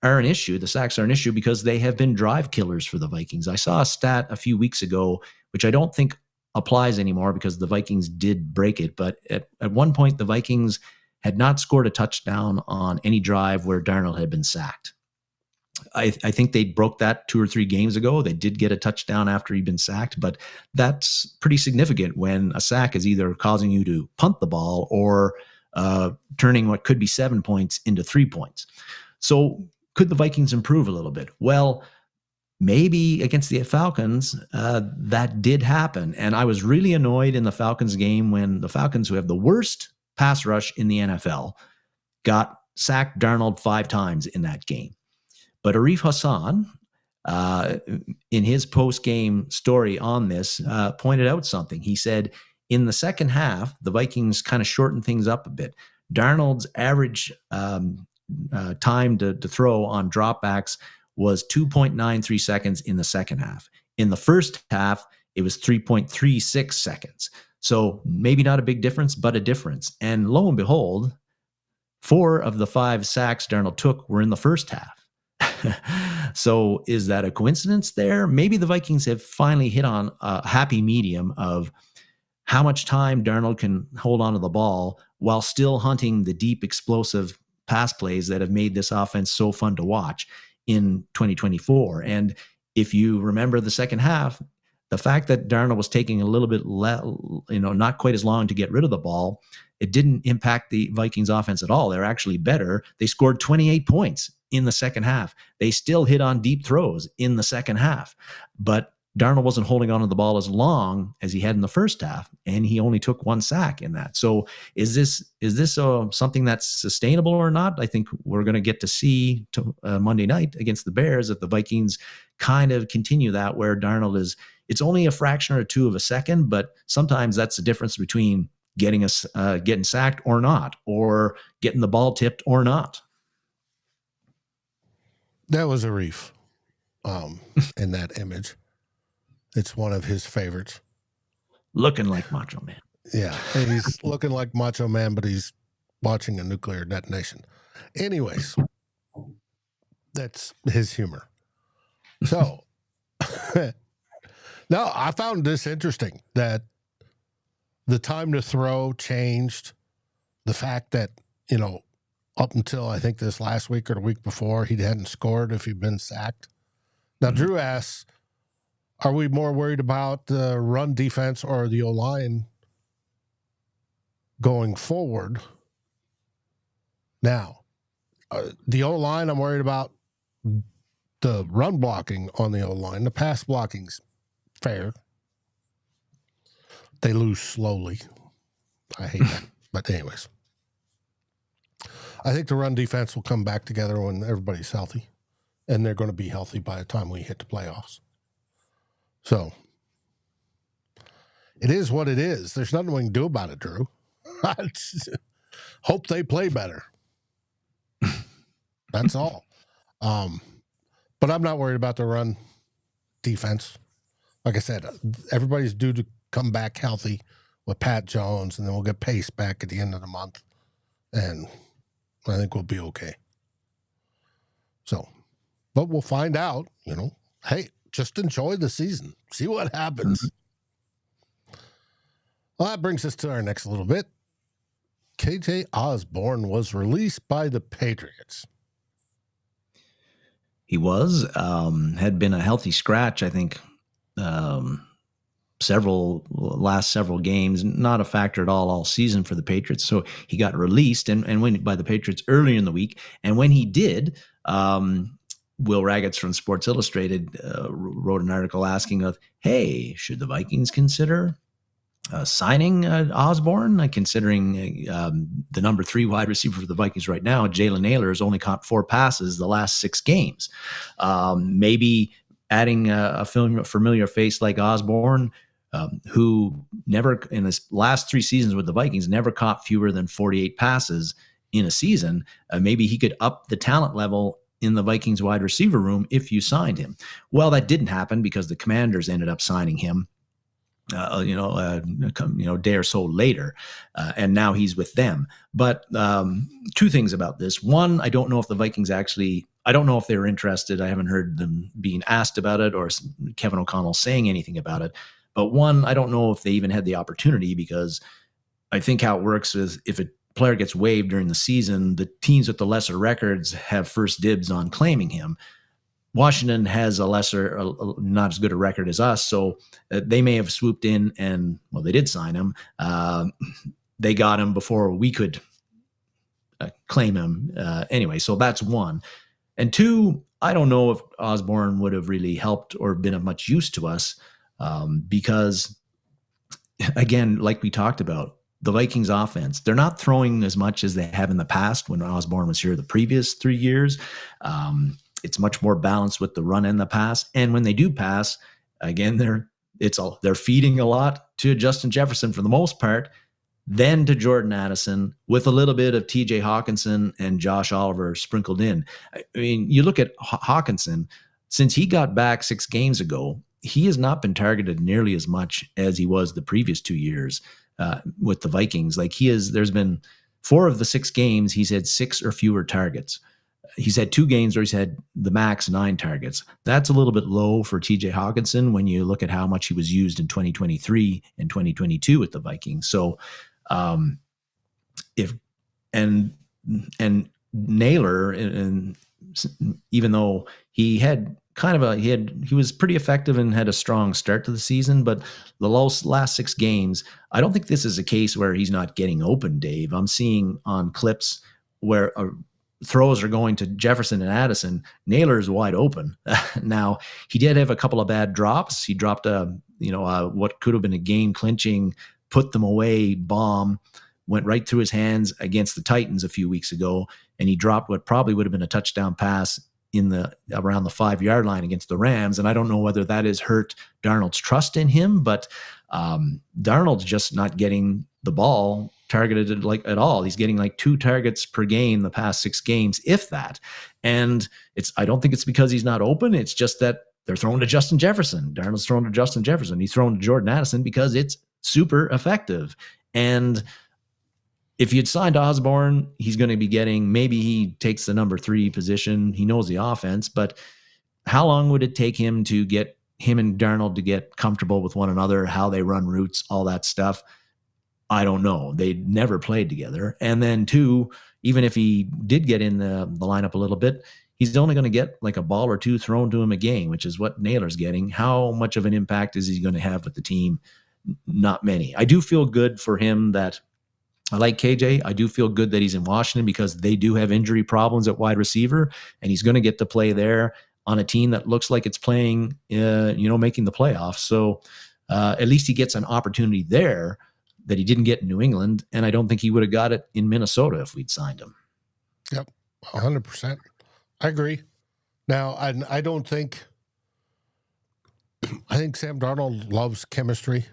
are an issue. The sacks are an issue because they have been drive killers for the Vikings. I saw a stat a few weeks ago, which I don't think applies anymore because the Vikings did break it. But at one point, the Vikings had not scored a touchdown on any drive where Darnold had been sacked. I think they broke that 2 or 3 games ago. They did get a touchdown after he'd been sacked, but that's pretty significant when a sack is either causing you to punt the ball or turning what could be 7 points into 3 points. So could the Vikings improve a little bit? Well, maybe against the Falcons, that did happen. And I was really annoyed in the Falcons game when the Falcons, who have the worst pass rush in the NFL, sacked Darnold 5 times in that game. But Arif Hassan, in his post-game story on this, pointed out something. He said, in the second half, the Vikings kind of shortened things up a bit. Darnold's average time to throw on dropbacks was 2.93 seconds in the second half. In the first half, it was 3.36 seconds. So maybe not a big difference, but a difference. And lo and behold, 4 of the 5 sacks Darnold took were in the first half. So is that a coincidence there? Maybe the Vikings have finally hit on a happy medium of how much time Darnold can hold onto the ball while still hunting the deep, explosive pass plays that have made this offense so fun to watch in 2024. And if you remember the second half, the fact that Darnold was taking a little bit, not quite as long to get rid of the ball, it didn't impact the Vikings offense at all. They're actually better. They scored 28 points in the second half. They still hit on deep throws in the second half, but Darnold wasn't holding on to the ball as long as he had in the first half, and he only took 1 sack in that. So is this something that's sustainable or not? I think we're going to get to see Monday night against the Bears if the Vikings kind of continue that, where Darnold it's only a fraction or 2 of a second, but sometimes that's the difference between getting sacked or not, or getting the ball tipped or not. That was Arif in that image. It's one of his favorites. Looking like Macho Man. Yeah, and he's looking like Macho Man, but he's watching a nuclear detonation. Anyways, that's his humor. So, now I found this interesting, that the time to throw changed. The fact that, up until I think this last week or the week before, he hadn't scored if he'd been sacked. Now, Drew asks, are we more worried about the run defense or the O-line going forward? Now, the O-line, I'm worried about the run blocking on the O-line. The pass blocking's fair. They lose slowly. I hate that. But anyways, I think the run defense will come back together when everybody's healthy, and they're going to be healthy by the time we hit the playoffs. So it is what it is. There's nothing we can do about it, Drew. Hope they play better. That's all. But I'm not worried about the run defense. Like I said, everybody's due to come back healthy with Pat Jones, and then we'll get Pace back at the end of the month, and I think we'll be okay. So, but we'll find out, hey, just enjoy the season. See what happens. Well, that brings us to our next little bit. KJ Osborn was released by the Patriots. He had been a healthy scratch, I think, last several games, not a factor at all season for the Patriots. So he got released and went by the Patriots earlier in the week. And when he did, Will Ragatz from Sports Illustrated wrote an article asking hey, should the Vikings consider signing Osborn, considering the number 3 wide receiver for the Vikings right now, Jalen Naylor, has only caught 4 passes the last 6 games. Maybe adding a familiar face like Osborn, who never, in his last 3 seasons with the Vikings, never caught fewer than 48 passes in a season. Maybe he could up the talent level in the Vikings wide receiver room if you signed him. Well, that didn't happen because the Commanders ended up signing him, a day or so later, and now he's with them. But 2 things about this. One, I don't know if the Vikings I don't know if they were interested. I haven't heard them being asked about it or Kevin O'Connell saying anything about it. But one, I don't know if they even had the opportunity, because I think how it works is if it player gets waived during the season, the teams with the lesser records have first dibs on claiming him. Washington has a lesser, not as good a record as us, so they may have swooped in and, well, they did sign him. They got him before we could claim him. Anyway, so that's one. And two, I don't know if Osborn would have really helped or been of much use to us because, again, like we talked about, the Vikings offense, they're not throwing as much as they have in the past when Osborn was here the previous 3 years. It's much more balanced with the run and the pass. And when they do pass, again, they're feeding a lot to Justin Jefferson for the most part, then to Jordan Addison with a little bit of TJ Hawkinson and Josh Oliver sprinkled in. I mean, you look at Hawkinson, since he got back 6 games ago, he has not been targeted nearly as much as he was the previous 2 years with the Vikings. Like there's been 4 of the 6 games, he's had 6 or fewer targets. He's had 2 games where he's had the max 9 targets. That's a little bit low for TJ Hawkinson when you look at how much he was used in 2023 and 2022 with the Vikings. So Naylor, and even though he was pretty effective and had a strong start to the season, but the last 6 games, I don't think this is a case where he's not getting open, Dave. I'm seeing on clips where throws are going to Jefferson and Addison. Naylor's wide open. Now, he did have a couple of bad drops. He dropped what could have been a game clinching, put them away bomb, went right through his hands against the Titans a few weeks ago, and he dropped what probably would have been a touchdown pass around the 5-yard line against the Rams. And I don't know whether that has hurt Darnold's trust in him, but Darnold's just not getting the ball targeted like at all. He's getting like 2 targets per game the past 6 games, if that. And I don't think it's because he's not open. It's just that they're throwing to Justin Jefferson. Darnold's throwing to Justin Jefferson. He's throwing to Jordan Addison because it's super effective. And if you'd signed Osborn, he's going to be maybe he takes the number 3 position. He knows the offense, but how long would it take him to get him and Darnold to get comfortable with one another, how they run routes, all that stuff? I don't know. They never played together. And then 2, even if he did get in the lineup a little bit, he's only going to get like a ball or 2 thrown to him a game, which is what Naylor's getting. How much of an impact is he going to have with the team? Not many. I do feel good for him that I like KJ. I do feel good that he's in Washington because they do have injury problems at wide receiver, and he's going to get to play there on a team that looks like it's playing, making the playoffs. So at least he gets an opportunity there that he didn't get in New England, and I don't think he would have got it in Minnesota if we'd signed him. Yep, 100%. I agree. Now, I think Sam Darnold loves chemistry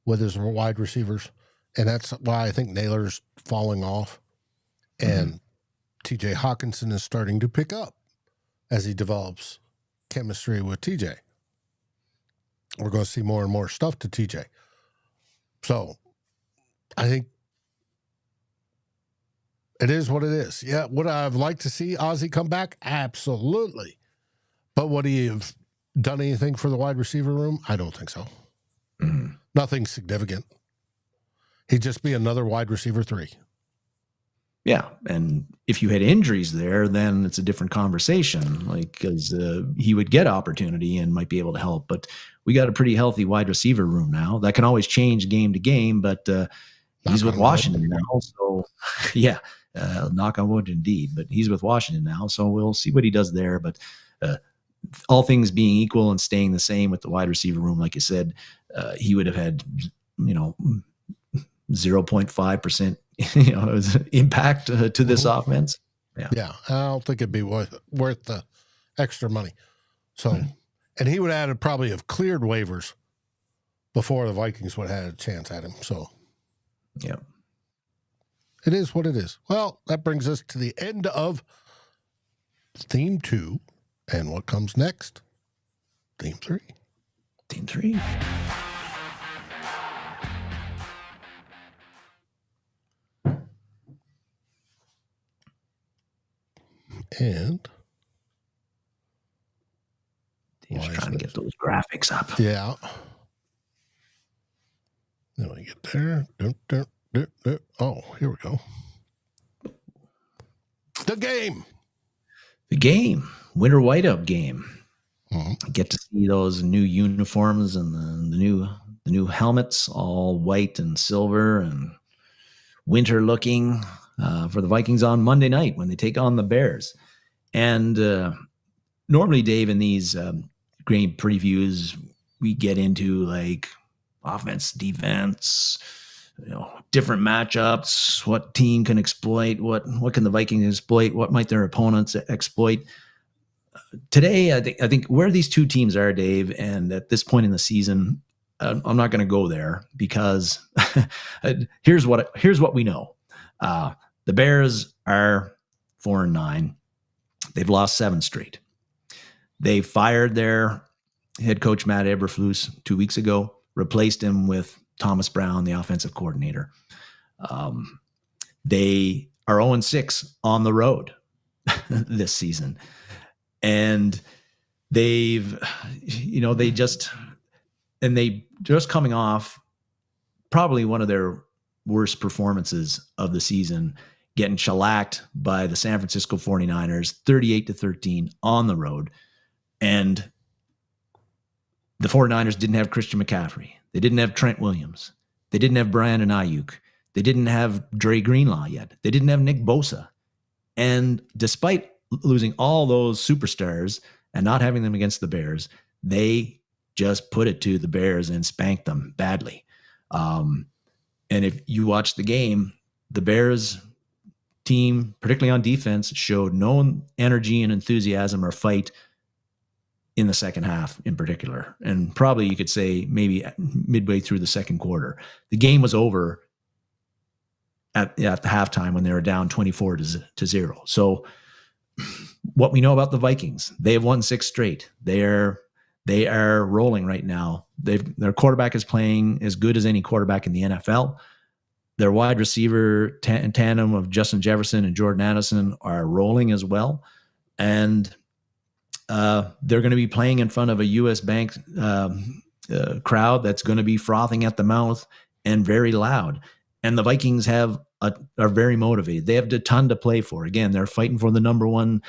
with his wide receivers, and that's why I think Naylor's falling off, and TJ Hawkinson is starting to pick up as he develops chemistry with TJ. We're going to see more and more stuff to TJ. So I think it is what it is. Yeah, would I have liked to see Ozzie come back? Absolutely. But would he have done anything for the wide receiver room? I don't think so. Mm-hmm. Nothing significant. He'd just be another wide receiver 3. Yeah, and if you had injuries there, then it's a different conversation, because he would get opportunity and might be able to help. But we got a pretty healthy wide receiver room now. That can always change game to game, but he's with Washington now. So, yeah, knock on wood indeed. But he's with Washington now, so we'll see what he does there. But all things being equal and staying the same with the wide receiver room, like you said, he would have had, 0.5% impact to this offense. Yeah, I don't think it'd be worth the extra money. So, and he would probably have cleared waivers before the Vikings would have had a chance at him. So, yeah, it is what it is. Well, that brings us to the end of Theme 2, and what comes next? Theme 3. Theme 3. And he's trying to get those graphics up. Yeah. Then we get there. Oh, here we go. The game. The game. Winter whiteout game. Mm-hmm. Get to see those new uniforms and the new helmets, all white and silver and winter looking for the Vikings on Monday night when they take on the Bears. And normally, Dave, in these game previews, we get into like offense, defense, different matchups, what team can exploit, what can the Vikings exploit, what might their opponents exploit. Today, I think where these two teams are, Dave, and at this point in the season, I'm not going to go there because here's what we know. The Bears are 4-9. They've lost 7 straight. They fired their head coach, Matt Eberflus, 2 weeks ago, replaced him with Thomas Brown, the offensive coordinator. They are 0-6 on the road this season. And they just coming off probably one of their worst performances of the season, getting shellacked by the San Francisco 49ers, 38-13 on the road. And the 49ers didn't have Christian McCaffrey. They didn't have Trent Williams. They didn't have Brandon Ayuk. They didn't have Dre Greenlaw yet. They didn't have Nick Bosa. And despite losing all those superstars and not having them against the Bears, they just put it to the Bears and spanked them badly. And if you watch the game, the Bears team, particularly on defense, showed no energy and enthusiasm or fight in the second half in particular. And probably you could say maybe midway through the second quarter. The game was over at the halftime when they were down 24-0. So what we know about the Vikings, they have won 6 straight. They are rolling right now. Their quarterback is playing as good as any quarterback in the NFL. Their wide receiver tandem of Justin Jefferson and Jordan Addison are rolling as well. And they're going to be playing in front of a U.S. Bank crowd that's going to be frothing at the mouth and very loud. And the Vikings are very motivated. They have a ton to play for. Again, they're fighting for the number 1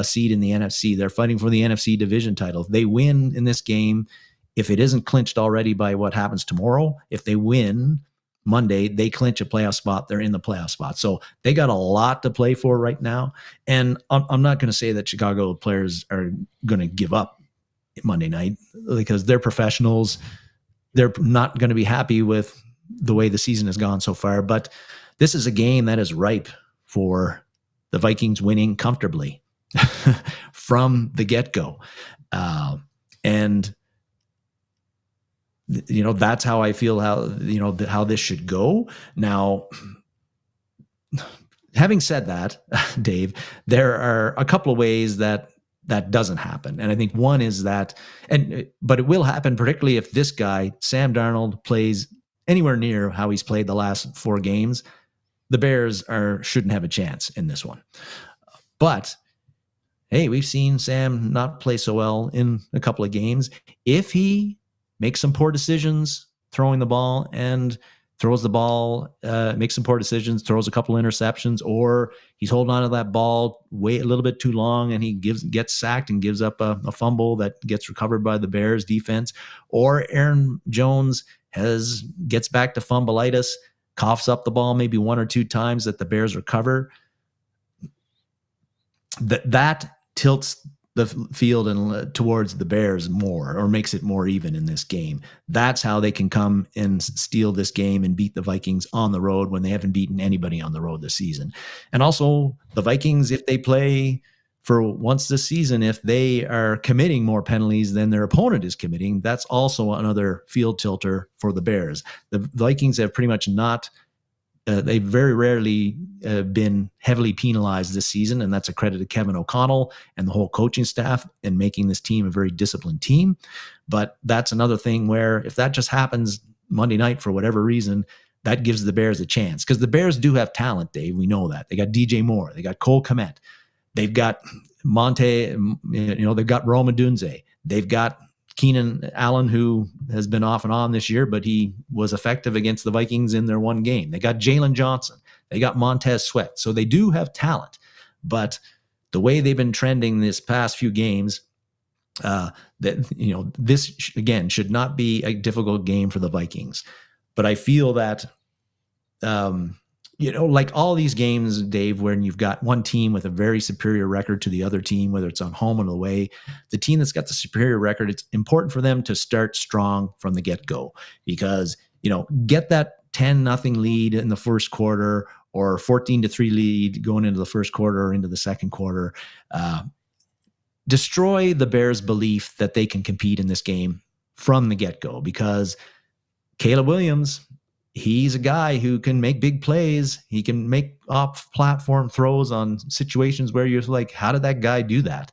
seed in the NFC. They're fighting for the NFC division title. If they win in this game, if it isn't clinched already by what happens tomorrow, if they win Monday, they clinch a playoff spot. They're in the playoff spot. So they got a lot to play for right now. And I'm not going to say that Chicago players are going to give up Monday night because they're professionals. They're not going to be happy with the way the season has gone so far. But this is a game that is ripe for the Vikings winning comfortably from the get-go. And that's how I feel how this should go. Now, having said that, Dave, there are a couple of ways that doesn't happen. And I think one is that, but it will happen, particularly if this guy, Sam Darnold, plays anywhere near how he's played the last 4 games. The Bears shouldn't have a chance in this one. But hey, we've seen Sam not play so well in a couple of games. If he makes some poor decisions throwing the ball and throws the ball, makes some poor decisions, throws a couple interceptions, or he's holding on to that ball way a little bit too long and he gets sacked and gives up a fumble that gets recovered by the Bears defense, or Aaron Jones gets back to fumbleitis, coughs up the ball maybe 1 or 2 times that the Bears recover. That tilts the field and towards the Bears more, or makes it more even in this game. That's how they can come and steal this game and beat the Vikings on the road when they haven't beaten anybody on the road this season. And also the Vikings, if they play for once this season, if they are committing more penalties than their opponent is committing, that's also another field tilter for the Bears. The Vikings have pretty much not they've very rarely been heavily penalized this season, and that's a credit to Kevin O'Connell and the whole coaching staff in making this team a very disciplined team. But that's another thing where if that just happens Monday night for whatever reason, that gives the Bears a chance. Because the Bears do have talent, Dave. We know that. They got DJ Moore. They got Cole Kmet. They've got Monte, they've got Rome Odunze. They've got Keenan Allen, who has been off and on this year, but he was effective against the Vikings in their one game. They got Jalen Johnson. They got Montez Sweat. So they do have talent. But the way they've been trending this past few games, this, again, should not be a difficult game for the Vikings. But I feel that, like all these games, Dave, when you've got one team with a very superior record to the other team, whether it's on home or away, the team that's got the superior record, it's important for them to start strong from the get-go, because, get that 10-0 lead in the first quarter or 14-3 lead going into the first quarter or into the second quarter. Destroy the Bears' belief that they can compete in this game from the get-go, because Caleb Williams, he's a guy who can make big plays. He can make off-platform throws on situations where you're like, how did that guy do that?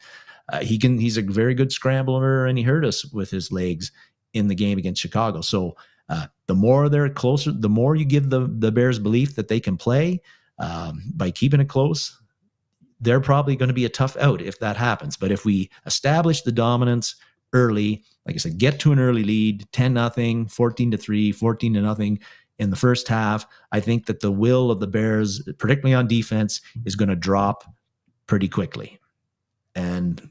He's a very good scrambler, and he hurt us with his legs in the game against Chicago. So the more they're closer, the more you give the Bears belief that they can play by keeping it close. They're probably going to be a tough out if that happens. But if we establish the dominance early, like I said, get to an early lead, 10-0, 14-3, 14-0 in the first half, I think that the will of the Bears, particularly on defense, is going to drop pretty quickly. And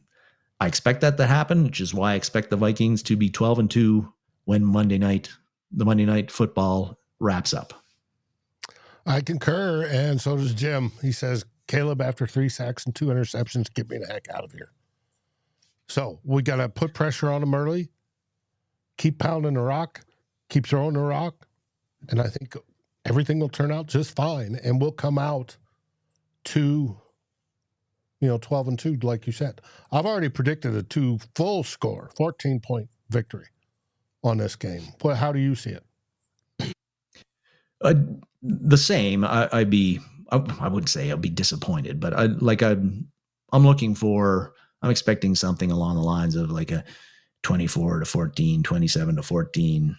I expect that to happen, which is why I expect the Vikings to be 12-2 when the Monday night football wraps up. I concur, and so does Jim. He says, Caleb, after 3 sacks and 2 interceptions, get me the heck out of here. So we got to put pressure on him early, keep pounding the rock, keep throwing the rock, and I think everything will turn out just fine, and we'll come out to 12-2, like you said. I've already predicted a 2 full score, 14-point victory on this game. How do you see it? The same. I wouldn't say I'll be disappointed, but I'm expecting something along the lines of like a 24-14, 27-14,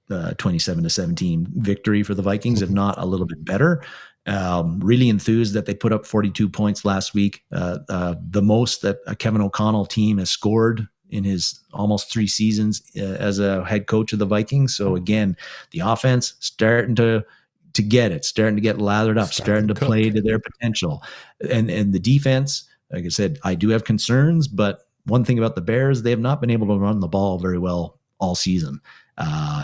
27-17 victory for the Vikings, if not a little bit better. Really enthused that they put up 42 points last week, the most that a Kevin O'Connell team has scored in his almost 3 seasons as a head coach of the Vikings. So again, the offense starting to get it, starting to get lathered up, starting to play to their potential. And the defense, like I said, I do have concerns, but one thing about the Bears, they have not been able to run the ball very well all season.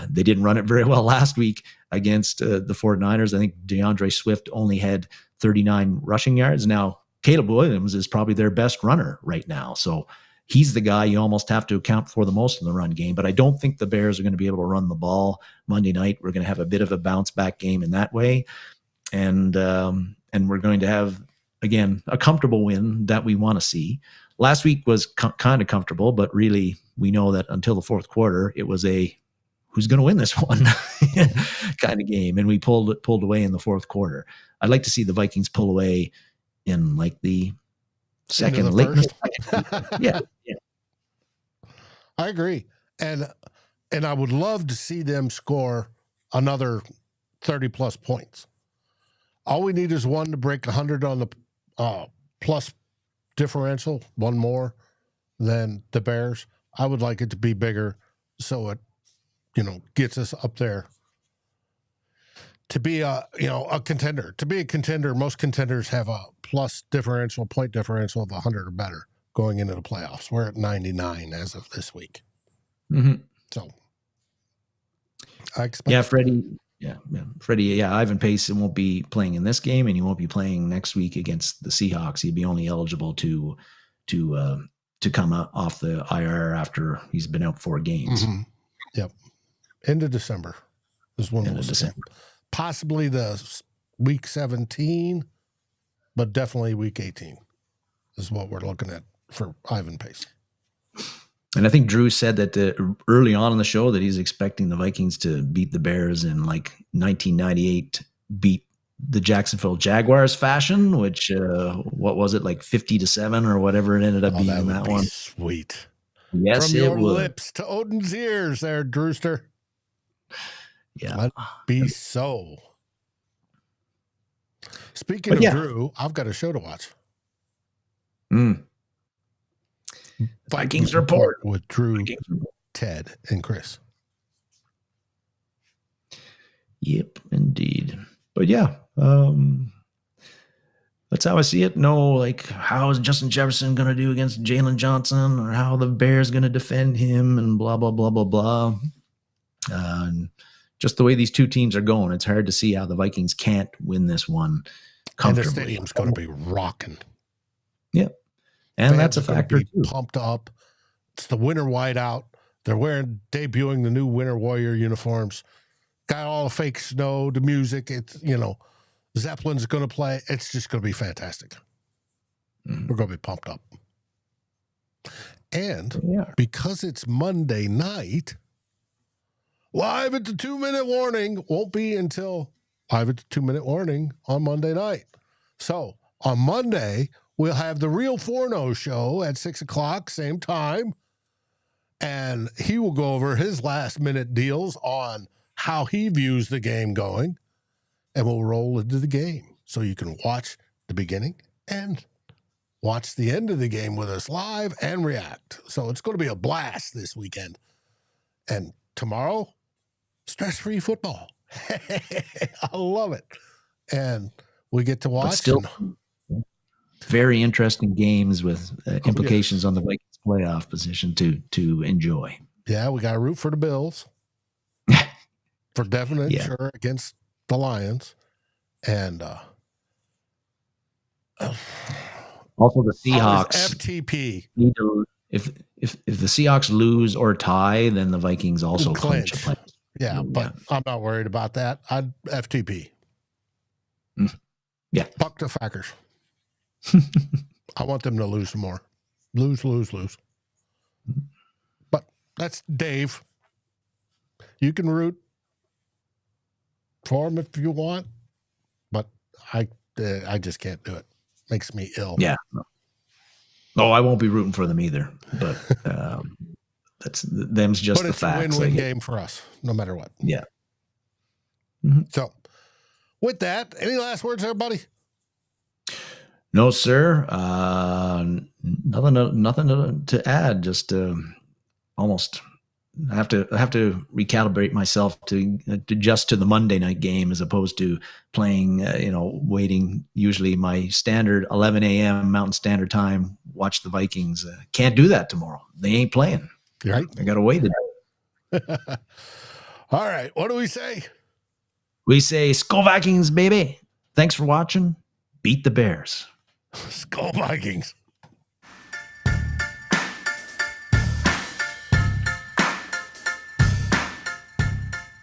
They didn't run it very well last week against the 49ers. I think DeAndre Swift only had 39 rushing yards. Now, Caleb Williams is probably their best runner right now. So he's the guy you almost have to account for the most in the run game. But I don't think the Bears are going to be able to run the ball Monday night. We're going to have a bit of a bounce back game in that way. And we're going to have, again, a comfortable win that we want to see. Last week was kind of comfortable, but really we know that until the fourth quarter, it was a who's going to win this one kind of game. And we pulled away in the fourth quarter. I'd like to see the Vikings pull away in like the second, late. Yeah. I agree. And I would love to see them score another 30-plus points. All we need is one to break 100 on the plus differential, one more than the Bears. I would like it to be bigger so it, gets us up there to be a contender. To be a contender, most contenders have a plus differential, point differential of 100 or better going into the playoffs. We're at 99 as of this week. Mm-hmm. So I expect. Yeah, Freddie. Freddie. Ivan Pace won't be playing in this game, and he won't be playing next week against the Seahawks. He'd be only eligible to come off the IR after he's been out 4 games. Mm-hmm. Yep. End of December is when we'll see him. Possibly the week 17, but definitely week 18 is what we're looking at for Ivan Pace. And I think Drew said that early on in the show that he's expecting the Vikings to beat the Bears in like 1998, beat the Jacksonville Jaguars fashion, which what was it, like 50-7 or whatever it ended up being in that one. Sweet. Yes, from your it would. lips to Odin's ears, there, Drewster. Yeah, let be so. Speaking of Drew, I've got a show to watch. Vikings report with Drew, Ted, and Chris. Yep, indeed. But yeah, that's how I see it. No, like, how is Justin Jefferson going to do against Jalen Johnson, or how the Bears going to defend him, and blah, blah, blah, blah, blah. Just the way these two teams are going, it's hard to see how the Vikings can't win this one comfortably. And the stadium's going to be rocking. Yep. And that's a factor too. Pumped up. It's the winter whiteout. They're debuting the new Winter Warrior uniforms. Got all the fake snow, the music. It's, Zeppelin's going to play. It's just going to be fantastic. Mm-hmm. We're going to be pumped up. And because it's Monday night, live at the 2-minute warning won't be until live at the 2-minute warning on Monday night. So on Monday, we'll have the Real Forno show at 6 o'clock, same time. And he will go over his last-minute deals on how he views the game going. And we'll roll into the game. So you can watch the beginning and watch the end of the game with us live and react. So it's going to be a blast this weekend. And tomorrow, stress-free football. I love it. And we get to watch. But still, very interesting games with implications on the Vikings playoff position to enjoy. Yeah, we got to root for the Bills for definite sure against the Lions. And also the Seahawks. FTP. Need to, if the Seahawks lose or tie, then the Vikings also clinch. Yeah, but I'm not worried about that. I'd FTP. Yeah. Fuck the Packers. I want them to lose some more. Lose. But that's Dave. You can root for him if you want, but I just can't do it. Makes me ill. Yeah. No, I won't be rooting for them either. But them's just the facts. It's a win-win game for us, no matter what. Yeah. Mm-hmm. So, with that, any last words, everybody? No, sir. Nothing to add. Just almost. I have to recalibrate myself to adjust to the Monday night game as opposed to playing. Waiting usually my standard 11 a.m. Mountain Standard Time. Watch the Vikings. Can't do that tomorrow. They ain't playing. Right. I got to wait it. All right. What do we say? We say SKOL Vikings, baby. Thanks for watching. Beat the Bears. SKOL Vikings.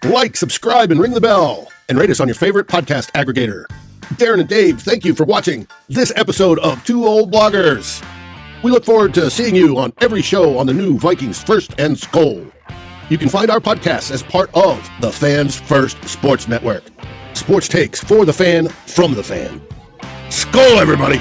Like, subscribe, and ring the bell. And rate us on your favorite podcast aggregator. Darren and Dave, thank you for watching this episode of Two Old Bloggers. We look forward to seeing you on every show on the new Vikings First and SKOL. You can find our podcasts as part of the Fans First Sports Network. Sports takes for the fan, from the fan. SKOL, everybody!